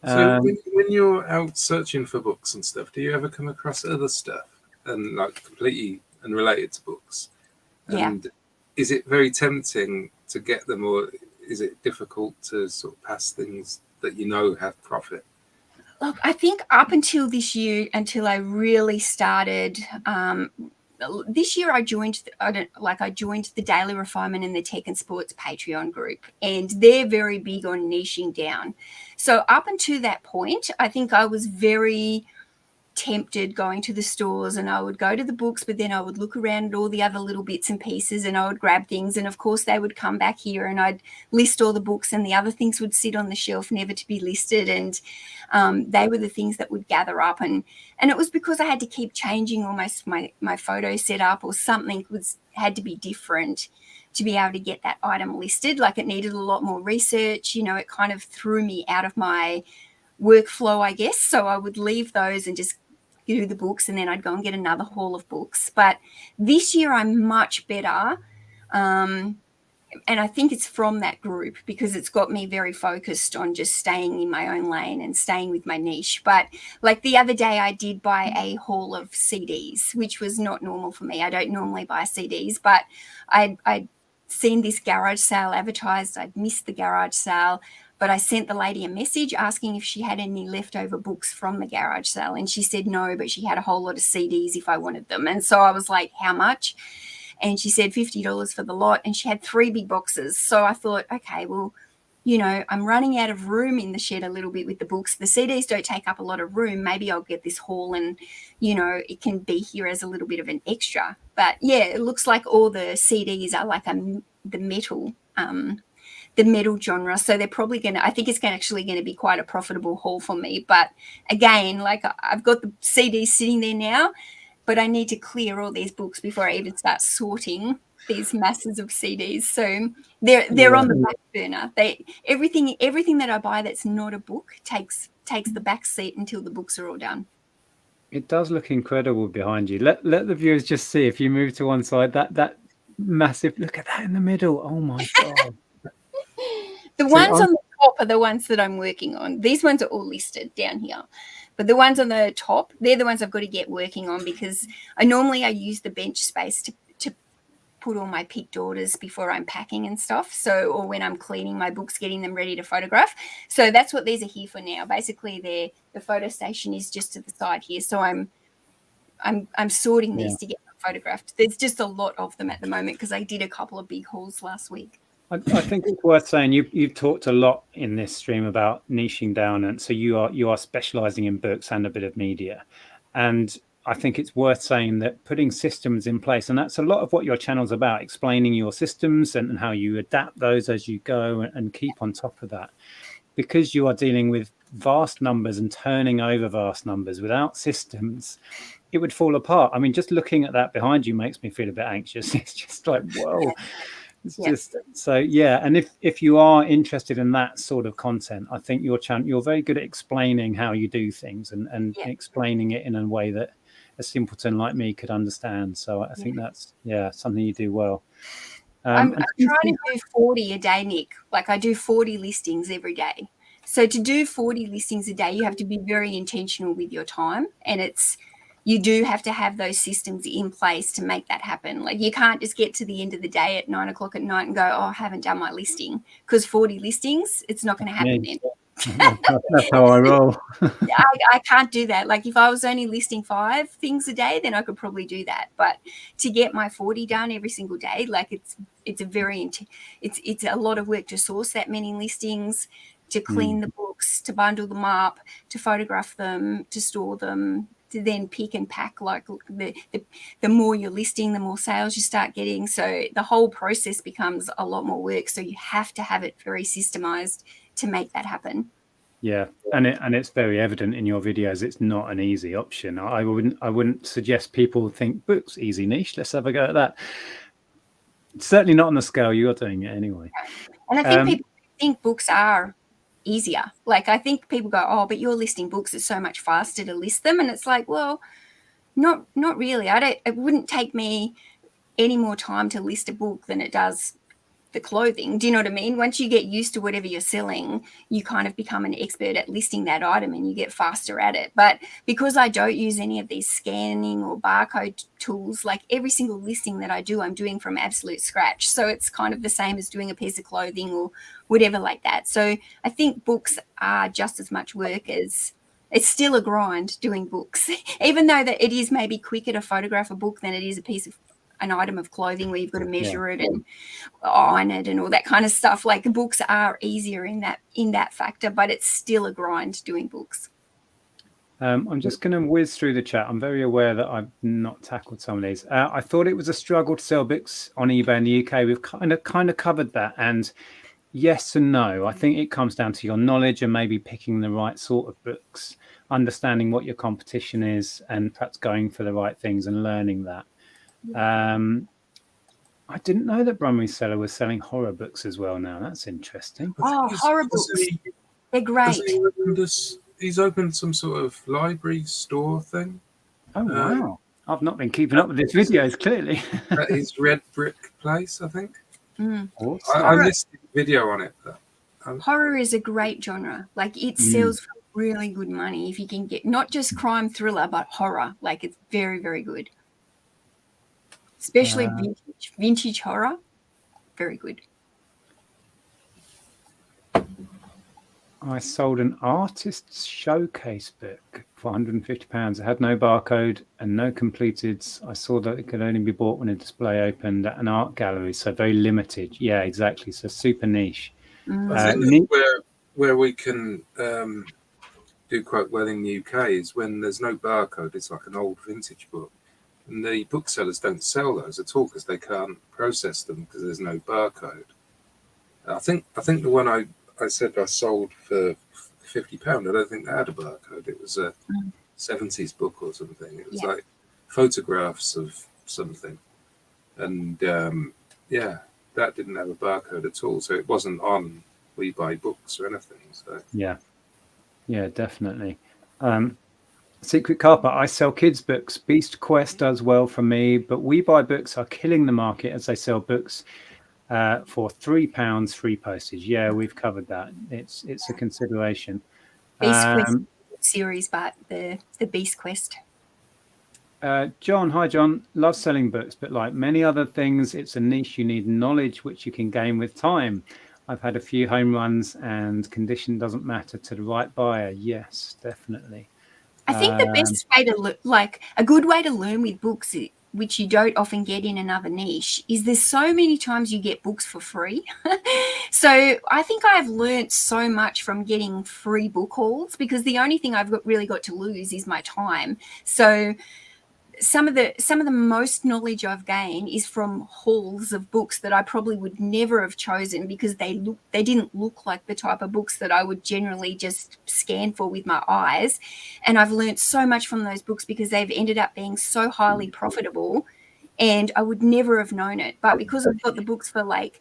So when you're out searching for books and stuff, do you ever come across other stuff and like completely unrelated to books? And is it very tempting to get them, or is it difficult to sort of pass things that you know have profit? Look, I think up until this year, until I really started. This year I joined the Daily Refinement and the Tech and Sports Patreon group, and they're very big on niching down. So up until that point, I think I was very tempted going to the stores, and I would go to the books, but then I would look around at all the other little bits and pieces and I would grab things. And of course they would come back here and I'd list all the books, and the other things would sit on the shelf never to be listed. And they were the things that would gather up. And it was because I had to keep changing almost my photo setup, or something had to be different to be able to get that item listed. Like it needed a lot more research. It kind of threw me out of my workflow, I guess. So I would leave those and just do the books, and then I'd go and get another haul of books. But this year I'm much better. And I think it's from that group, because it's got me very focused on just staying in my own lane and staying with my niche. But like the other day, I did buy a haul of CDs, which was not normal for me. I don't normally buy CDs, but I'd seen this garage sale advertised. I'd missed the garage sale. but I sent the lady a message asking if she had any leftover books from the garage sale. And she said no, but she had a whole lot of CDs if I wanted them. And so I was like, how much? And she said $50 for the lot. And she had 3 big boxes. So I thought, okay, well, you know, I'm running out of room in the shed a little bit with the books. The CDs don't take up a lot of room. Maybe I'll get this haul and, you know, it can be here as a little bit of an extra. But yeah, it looks like all the CDs are like the metal genre. So they're probably going to, I think it's actually going to be quite a profitable haul for me. But again, like I've got the CDs sitting there now, but I need to clear all these books before I even start sorting these masses of CDs. So they're on the back burner. Everything that I buy that's not a book takes the back seat until the books are all done. It does look incredible behind you. Let the viewers just see, if you move to one side, that massive, look at that in the middle. Oh my God. The ones on the top are the ones that I'm working on. These ones are all listed down here. But the ones on the top, they're the ones I've got to get working on, because I use the bench space to put all my picked orders before I'm packing and stuff. So, or when I'm cleaning my books, getting them ready to photograph. So that's what these are here for now. Basically, the photo station is just to the side here. So I'm sorting these to get them photographed. There's just a lot of them at the moment because I did a couple of big hauls last week. I think it's worth saying you've talked a lot in this stream about niching down, and so you are specializing in books and a bit of media. And I think it's worth saying that putting systems in place, and that's a lot of what your channel's about, explaining your systems and how you adapt those as you go and keep on top of that. Because you are dealing with vast numbers and turning over vast numbers without systems, it would fall apart. I mean, just looking at that behind you makes me feel a bit anxious. It's just like, whoa. It's just so, yeah. And if you are interested in that sort of content, I think your channel, you're very good at explaining how you do things and explaining it in a way that a simpleton like me could understand. So I think that's something you do well. I'm trying to do 40 a day, Nick. Like I do 40 listings every day. So to do 40 listings a day, you have to be very intentional with your time, and you do have to have those systems in place to make that happen. Like you can't just get to the end of the day at 9 o'clock at night and go, oh, I haven't done my listing, because 40 listings, it's not going to happen then. That's how I roll. I can't do that. Like if I was only listing 5 things a day, then I could probably do that. But to get my 40 done every single day, like it's a lot of work to source that many listings, to clean the books, to bundle them up, to photograph them, to store them, to then pick and pack. Like the more you're listing, the more sales you start getting. So the whole process becomes a lot more work. So you have to have it very systemized to make that happen. Yeah, and it's very evident in your videos. It's not an easy option. I wouldn't suggest people think books easy niche. Let's have a go at that. Certainly not on the scale you're doing it anyway. And I think people think books are easier. Like I think people go, oh, but you're listing books, it's so much faster to list them. And it's like, well, not really. It wouldn't take me any more time to list a book than it does the clothing. Do you know what I mean? Once you get used to whatever you're selling, you kind of become an expert at listing that item and you get faster at it. But because I don't use any of these scanning or barcode tools, like every single listing that I do, I'm doing from absolute scratch. So it's kind of the same as doing a piece of clothing or whatever like that. So I think books are just as much work as it's still a grind doing books, even though that it is maybe quicker to photograph a book than it is an item of clothing where you've got to measure it and iron it and all that kind of stuff. Like the books are easier in that factor, but it's still a grind doing books. I'm just going to whiz through the chat. I'm very aware that I've not tackled some of these. I thought it was a struggle to sell books on eBay in the UK. We've kind of covered that, and yes and no. I think it comes down to your knowledge and maybe picking the right sort of books, understanding what your competition is, and perhaps going for the right things and learning that. I didn't know that Brumley Seller was selling horror books as well now. That's interesting. Oh, horror books. They're great. He's opened some sort of library store thing. Oh, wow. I've not been keeping up with his videos, clearly. At his Red Brick place, I think. Awesome. I listed a video on it. Horror is a great genre. Like it sells for really good money if you can get not just crime thriller, but horror. Like it's very, very good. Especially vintage horror, very good. I sold an artist's showcase book for £150. It had no barcode and no completed. I saw that it could only be bought when a display opened at an art gallery, so very limited. Yeah, exactly. So super niche. I think where we can do quite well in the UK is when there's no barcode. It's like an old vintage book, and the booksellers don't sell those at all because they can't process them because there's no barcode. I think the one I said I sold for £50, I don't think that had a barcode. It was a 70s book or something. It was like photographs of something, and that didn't have a barcode at all, so it wasn't on We Buy Books or anything. So yeah, definitely. Secret Carpet, I sell kids books. Beast Quest does well for me, but We Buy Books are killing the market as they sell books for £3 free postage. Yeah, we've covered that. It's a consideration. Beast Quest series, but the Beast Quest. John, hi John. Love selling books, but like many other things, it's a niche. You need knowledge, which you can gain with time. I've had a few home runs, and condition doesn't matter to the right buyer. Yes, definitely. I think the best way to like a good way to learn with books, which you don't often get in another niche, is there's so many times you get books for free. So I think I've learned so much from getting free book hauls, because the only thing I've really got to lose is my time. So some of the most knowledge I've gained is from hauls of books that I probably would never have chosen, because they didn't look like the type of books that I would generally just scan for with my eyes. And I've learned so much from those books because they've ended up being so highly profitable, and I would never have known it. But because I've got the books for like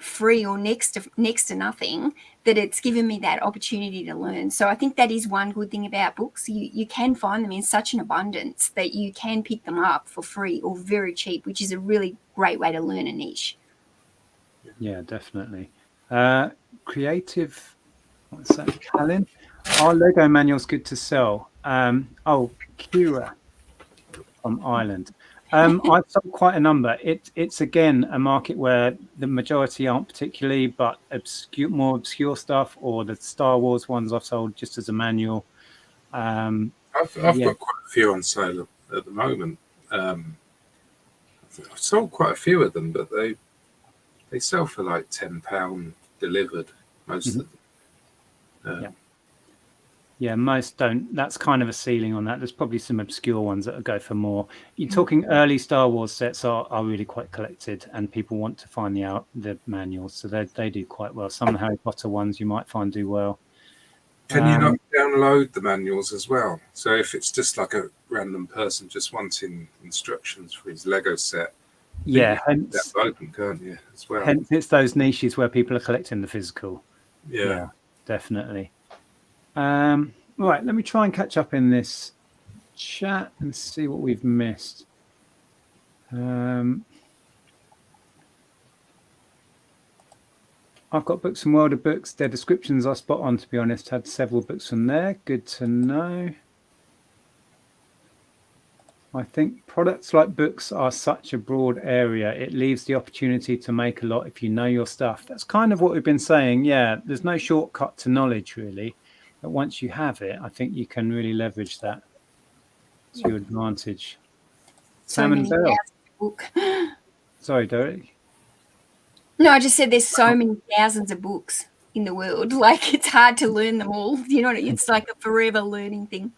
free or next to nothing, that it's given me that opportunity to learn. So I think that is one good thing about books. You can find them in such an abundance that you can pick them up for free or very cheap, which is a really great way to learn a niche. Yeah, definitely. Creative, what's that, Callan? Are Lego manuals good to sell? Kira from Ireland. I've sold quite a number. It's again a market where the majority aren't particularly, but more obscure stuff, or the Star Wars ones I've sold just as a manual. I've got quite a few on sale at the moment. I've sold quite a few of them, but they sell for like £10 delivered, most of them. Yeah, most don't. That's kind of a ceiling on that. There's probably some obscure ones that go for more. You're talking early Star Wars sets are really quite collected, and people want to find the manuals, so they do quite well. Some Harry Potter ones you might find do well. Can you not download the manuals as well? So if it's just like a random person just wanting instructions for his Lego set, hence download them, can't you, as well? Hence, it's those niches where people are collecting the physical. Yeah, definitely. Right, let me try and catch up in this chat and see what we've missed. I've got books from World of Books. Their descriptions are spot on, to be honest. Had several books from there. Good to know. I think products like books are such a broad area. It leaves the opportunity to make a lot if you know your stuff. That's kind of what we've been saying. Yeah, there's no shortcut to knowledge, really. But once you have it, I think you can really leverage that to your advantage. So many book. Sorry, Derek. No, I just said there's so many thousands of books in the world. Like, it's hard to learn them all. You know, it's like a forever learning thing.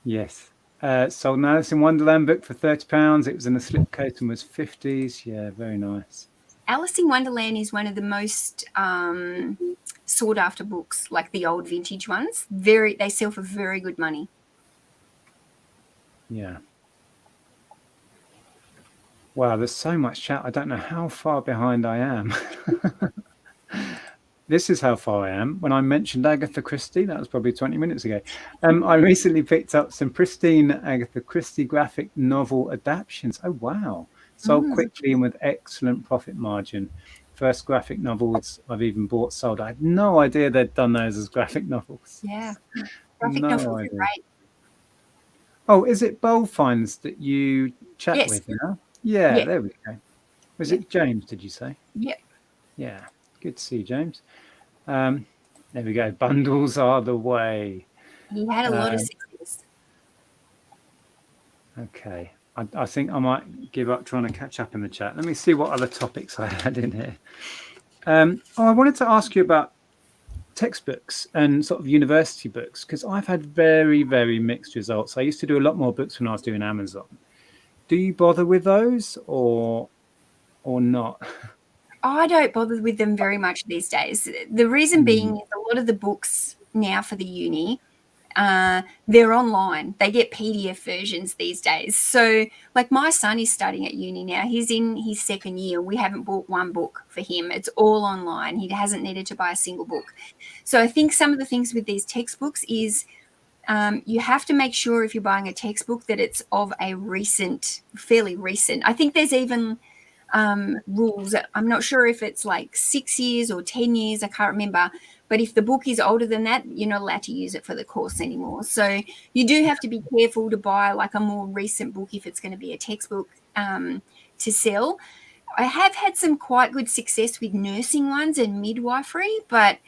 Yes. Sold an Alice in Wonderland book for £30. It was in a slipcase and was 50s. Yeah, very nice. Alice in Wonderland is one of the most sought after books, like the old vintage ones. They sell for very good money. Yeah. Wow, there's so much chat. I don't know how far behind I am. This is how far I am. When I mentioned Agatha Christie, that was probably 20 minutes ago. I recently picked up some pristine Agatha Christie graphic novel adaptations. Oh, wow. Sold quickly and with excellent profit margin. First graphic novels I've even bought sold. I had no idea they'd done those as graphic novels. Yeah. Graphic novels are great. Oh, is it Boldfinds that you chat with now? Yeah, there we go. Was it James, did you say? Yeah. Yeah. Good to see you, James. Yeah, There we go. Bundles are the way. He had a lot of success. Okay. I think I might give up trying to catch up in the chat. Let me see what other topics I had in here. I wanted to ask you about textbooks and sort of university books, because I've had very, very mixed results. I used to do a lot more books when I was doing Amazon. Do you bother with those or not? I don't bother with them very much these days. The reason being is a lot of the books now for the uni, they're online. They get PDF versions these days. So, like, my son is studying at uni now. He's in his second year. We haven't bought one book for him. It's all online. He hasn't needed to buy a single book. So I think some of the things with these textbooks is you have to make sure if you're buying a textbook that it's of a fairly recent. I think there's even rules. I'm not sure if it's like 6 years or 10 years. I can't remember. But if the book is older than that, you're not allowed to use it for the course anymore. So you do have to be careful to buy like a more recent book if it's going to be a textbook to sell. I have had some quite good success with nursing ones and midwifery, but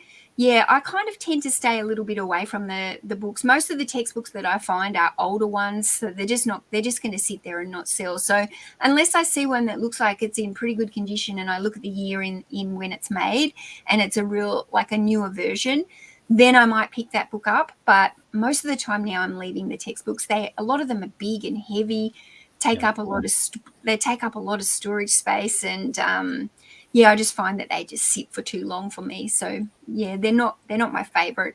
yeah, I kind of tend to stay a little bit away from the books. Most of the textbooks that I find are older ones, so they're just going to sit there and not sell. So unless I see one that looks like it's in pretty good condition and I look at the year in when it's made and it's a real, like a newer version, then I might pick that book up. But most of the time now I'm leaving the textbooks. A lot of them are big and heavy, take up a lot of storage space, and I just find that they just sit for too long for me. So yeah, they're not my favorite.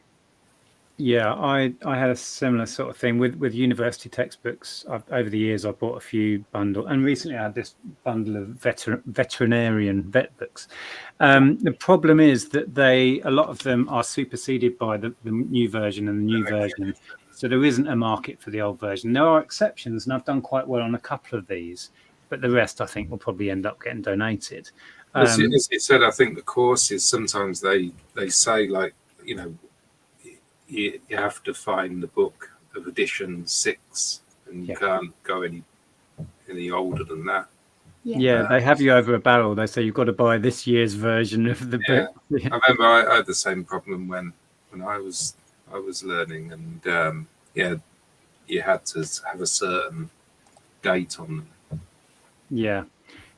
Yeah, I had a similar sort of thing with university textbooks. Over the years, I bought a few bundle, and recently I had this bundle of veterinarian vet books. The problem is that a lot of them are superseded by the new version and the new version. So there isn't a market for the old version. There are exceptions, and I've done quite well on a couple of these, but the rest I think will probably end up getting donated. As you said, I think the courses sometimes they say, like, you have to find the book of edition 6, and you can't go any older than that. Yeah, they have you over a barrel. They say you've got to buy this year's version of the book. I remember I had the same problem when I was learning, and you had to have a certain date on them. Yeah.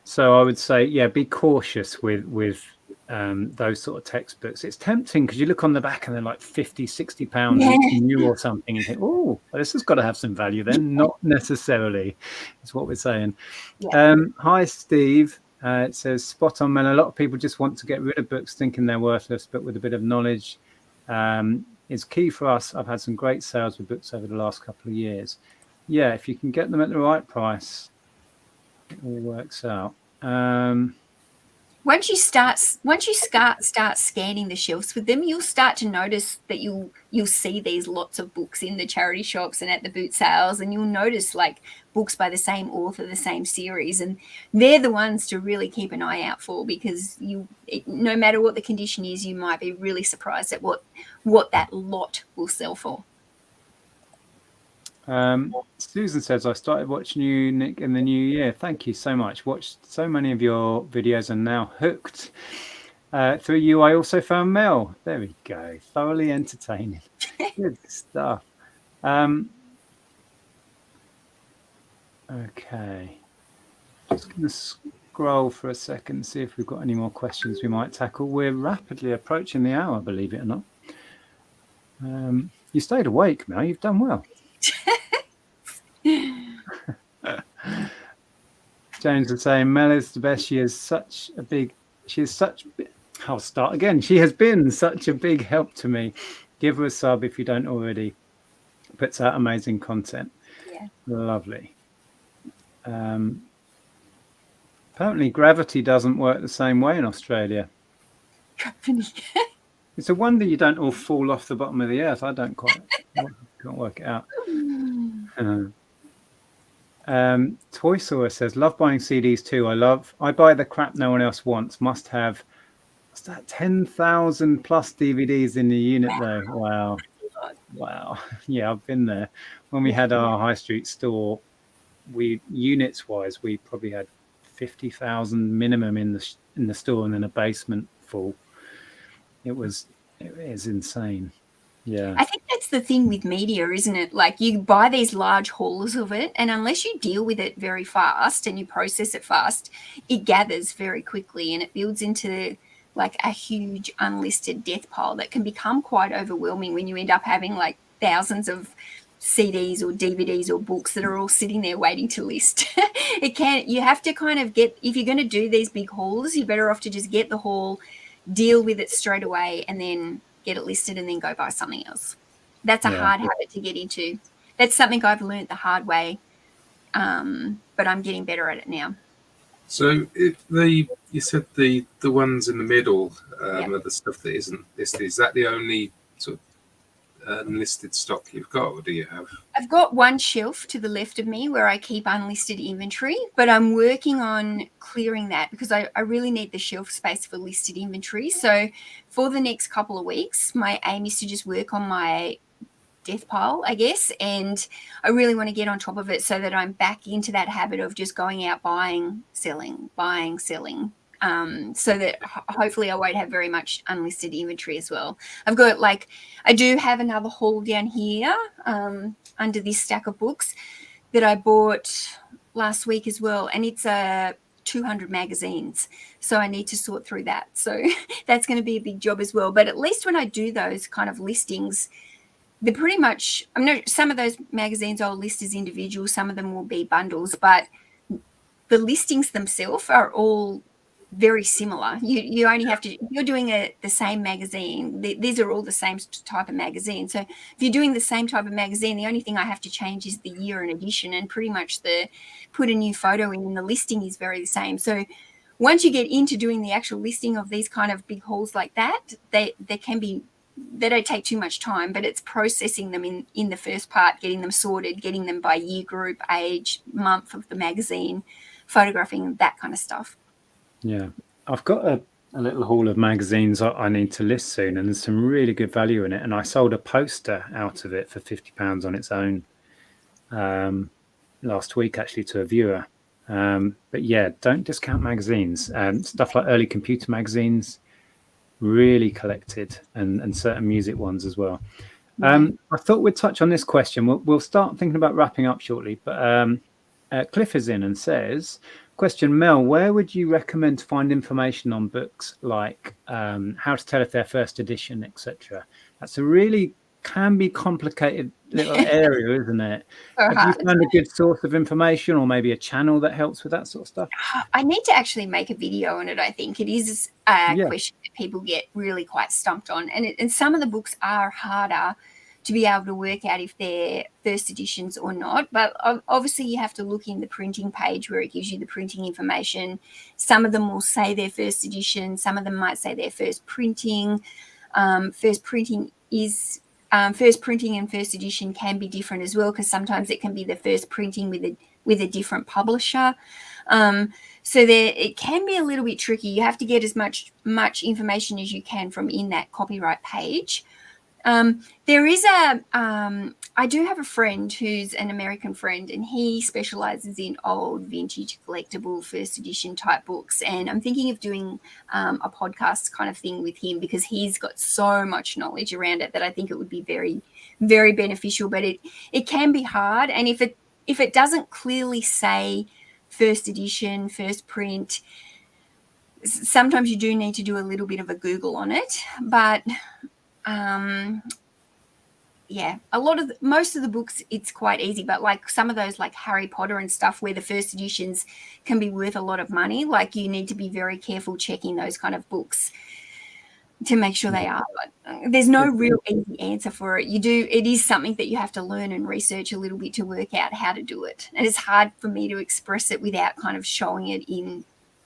So I would say, be cautious with those sort of textbooks. It's tempting because you look on the back and they're like 50, 60 pounds new or something. And you think, oh, this has got to have some value then. Not necessarily, is what we're saying. Yeah. Hi, Steve. It says, spot on, Mel. A lot of people just want to get rid of books thinking they're worthless, but with a bit of knowledge is key for us. I've had some great sales with books over the last couple of years. Yeah, if you can get them at the right price, it all works out. Once you start scanning the shelves with them, you'll start to notice that you'll see these lots of books in the charity shops and at the boot sales, and you'll notice like books by the same author, the same series, and they're the ones to really keep an eye out for, because no matter what the condition is, you might be really surprised at what that lot will sell for. Susan says, I started watching you, Nick, in the new year. Thank you so much. Watched so many of your videos and now hooked. Through you, I also found Mel. There we go. Thoroughly entertaining. Good stuff. Okay. Just going to scroll for a second, see if we've got any more questions we might tackle. We're rapidly approaching the hour, believe it or not. You stayed awake, Mel. You've done well. James is saying Mel is the best. She has been such a big help to me. Give her a sub if you don't already. Puts out amazing content. Yeah. Lovely. Apparently gravity doesn't work the same way in Australia. It's a wonder you don't all fall off the bottom of the earth. I can't work it out. Toysaur says, love buying CDs too. I buy the crap no one else wants. Must have, what's that, 10,000 plus DVDs in the unit though. Wow. Yeah, I've been there. When we had our high street store, units wise, we probably had 50,000 minimum in the store, and then a basement full. It was It is insane. Yeah. I think that's the thing with media, isn't it? Like you buy these large hauls of it, and unless you deal with it very fast and you process it fast, it gathers very quickly and it builds into like a huge unlisted death pile that can become quite overwhelming when you end up having like thousands of CDs or DVDs or books that are all sitting there waiting to list. You have to kind of if you're going to do these big hauls, you're better off to just get the haul, deal with it straight away, and then get it listed and then go buy something else. That's a hard habit to get into. That's something I've learned the hard way, but I'm getting better at it now. So you said the ones in the middle are the stuff that isn't listed. Is that the only sort of unlisted stock you've got, or do you have? I've got one shelf to the left of me where I keep unlisted inventory, but I'm working on clearing that because I really need the shelf space for listed inventory. So for the next couple of weeks, my aim is to just work on my death pile, I guess, and I really want to get on top of it so that I'm back into that habit of just going out buying, selling, so that hopefully I won't have very much unlisted inventory as well. I do have another haul down here under this stack of books that I bought last week as well, and it's 200 magazines, so I need to sort through that. So that's going to be a big job as well. But at least when I do those kind of listings, they're pretty much, some of those magazines I'll list as individuals, some of them will be bundles, but the listings themselves are all very similar. You only have to, you're doing the same magazine. These are all the same type of magazine. So if you're doing the same type of magazine, the only thing I have to change is the year and edition, and pretty much put a new photo in, and the listing is very the same. So once you get into doing the actual listing of these kind of big hauls like that, they don't take too much time, but it's processing them in the first part, getting them sorted, getting them by year group, age, month of the magazine, photographing, that kind of stuff. Yeah, I've got a little haul of magazines I need to list soon, and there's some really good value in it. And I sold a poster out of it for £50 on its own last week, actually, to a viewer. But yeah, don't discount magazines. Stuff like early computer magazines, really collected, and certain music ones as well. I thought we'd touch on this question. We'll start thinking about wrapping up shortly, but Cliff is in and says, question, Mel, where would you recommend to find information on books like how to tell if they're first edition, etc.? That's a really can be complicated little area, isn't it? Have you found a good source of information, or maybe a channel that helps with that sort of stuff? I need to actually make a video on it. I think it is a question that people get really quite stumped on, and some of the books are harder to be able to work out if they're first editions or not. But obviously you have to look in the printing page where it gives you the printing information. Some of them will say they're first edition. Some of them might say they're first printing. First printing and first edition can be different as well, because sometimes it can be the first printing with a different publisher. So it can be a little bit tricky. You have to get as much information as you can from in that copyright page. There is I do have a friend who's an American friend, and he specializes in old vintage collectible first edition type books. And I'm thinking of doing a podcast kind of thing with him, because he's got so much knowledge around it that I think it would be very, very beneficial. But it can be hard. And if it doesn't clearly say first edition, first print, sometimes you do need to do a little bit of a Google on it. But most of the books, it's quite easy, but like some of those like Harry Potter and stuff where the first editions can be worth a lot of money, like you need to be very careful checking those kind of books to make sure they are. But there's no real easy answer for it. It is something that you have to learn and research a little bit to work out how to do it. And it's hard for me to express it without kind of showing it in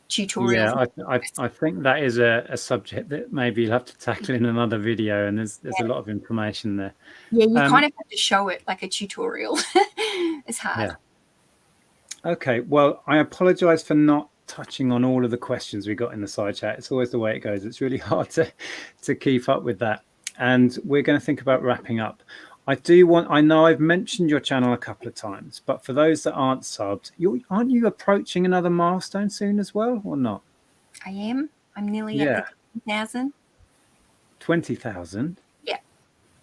tutorials. Yeah, I think that is a subject that maybe you'll have to tackle in another video, and there's a lot of information there. Yeah, you kind of have to show it like a tutorial. It's hard. Yeah. Okay, well, I apologize for not touching on all of the questions we got in the side chat. It's always the way it goes. It's really hard to keep up with that. And we're going to think about wrapping up. I know I've mentioned your channel a couple of times, but for those that aren't subbed, aren't you approaching another milestone soon as well, or not? I am. I'm nearly at the 1,000. 20,000? Yeah.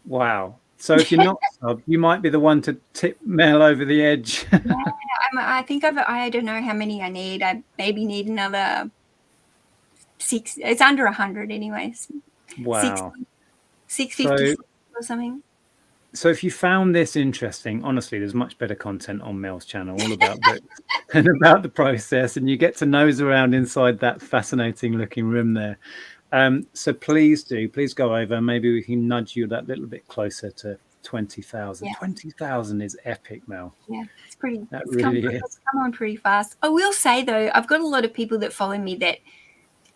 Wow. So if you're not sub, you might be the one to tip Mel over the edge. Yeah, I think I don't know how many I need. I maybe need another 6. It's under 100 anyways. Wow. 656 or something. So if you found this interesting, honestly, there's much better content on Mel's channel, all about books and about the process, and you get to nose around inside that fascinating looking room there. So please go over. Maybe we can nudge you that little bit closer to 20,000. Yeah. 20,000 is epic, Mel. Yeah, it's pretty. That It's really come, is. it's come on pretty fast. I will say though, I've got a lot of people that follow me that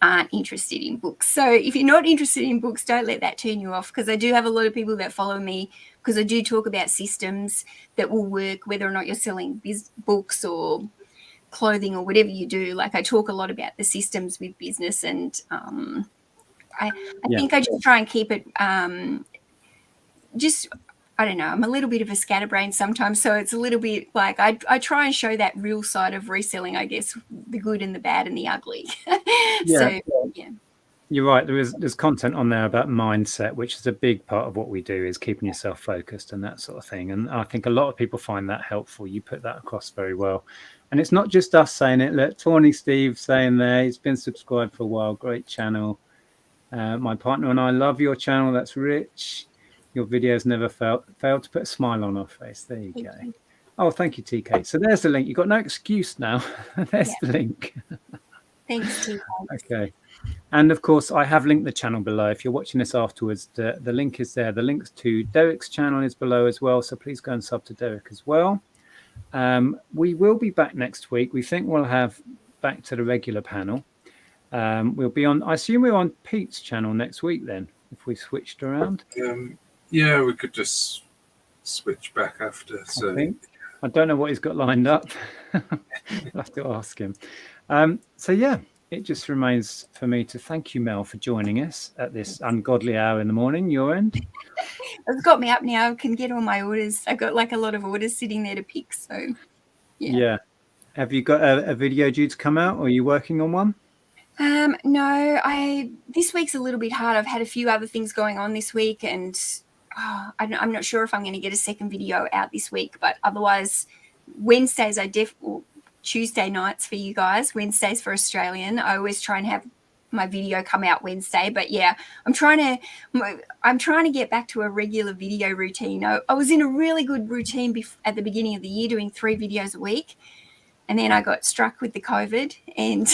aren't interested in books. So if you're not interested in books, don't let that turn you off, because I do have a lot of people that follow me because I do talk about systems that will work whether or not you're selling books or clothing or whatever you do. Like I talk a lot about the systems with business, and I think I just try and keep it just, I don't know, I'm a little bit of a scatterbrain sometimes, so it's a little bit like I try and show that real side of reselling, I guess, the good and the bad and the ugly. So yeah. You're right. There's content on there about mindset, which is a big part of what we do, is keeping yourself focused and that sort of thing. And I think a lot of people find that helpful. You put that across very well. And it's not just us saying it. Look, Tawny Steve saying there, he's been subscribed for a while. Great channel. My partner and I love your channel. That's Rich. Your videos never failed to put a smile on our face. There you go. Oh, thank you, TK. So there's the link. You've got no excuse now. There's the link. Thanks, TK. Okay. And of course, I have linked the channel below. If you're watching this afterwards, the link is there. The links to Derek's channel is below as well. So please go and sub to Derek as well. We will be back next week. We think we'll have back to the regular panel. We'll be on, I assume we're on Pete's channel next week then, if we switched around. Yeah, we could just switch back after. So I don't know what he's got lined up. I'll have to ask him. So yeah, it just remains for me to thank you, Mel, for joining us at this ungodly hour in the morning, your end. It's got me up now. I can get all my orders. I've got like a lot of orders sitting there to pick. So yeah. Have you got a video due to come out, or are you working on one? No, this week's a little bit hard. I've had a few other things going on this week, and I'm not sure if I'm going to get a second video out this week, but otherwise Wednesdays Tuesday nights for you guys, Wednesdays for Australian. I always try and have my video come out Wednesday, but yeah, I'm trying to get back to a regular video routine. I was in a really good routine at the beginning of the year, doing 3 videos a week. And then I got struck with the COVID, and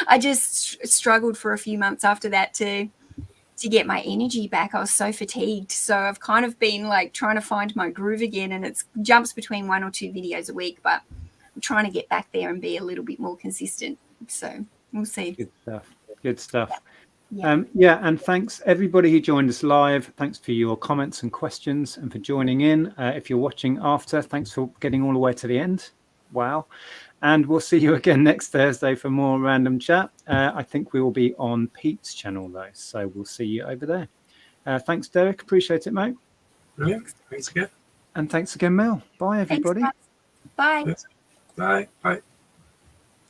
I just struggled for a few months after that to get my energy back. I was so fatigued. So I've kind of been like trying to find my groove again, and it jumps between 1 or 2 videos a week, but I'm trying to get back there and be a little bit more consistent. So we'll see. Good stuff. Yeah. And thanks everybody who joined us live. Thanks for your comments and questions, and for joining in. If you're watching after, thanks for getting all the way to the end. Wow. And we'll see you again next Thursday for more random chat. I think we will be on Pete's channel though, so we'll see you over there. Thanks, Derek. Appreciate it, mate. Yeah, thanks again. And thanks again, Mel. Bye, everybody. Thanks, bye. Bye. Bye.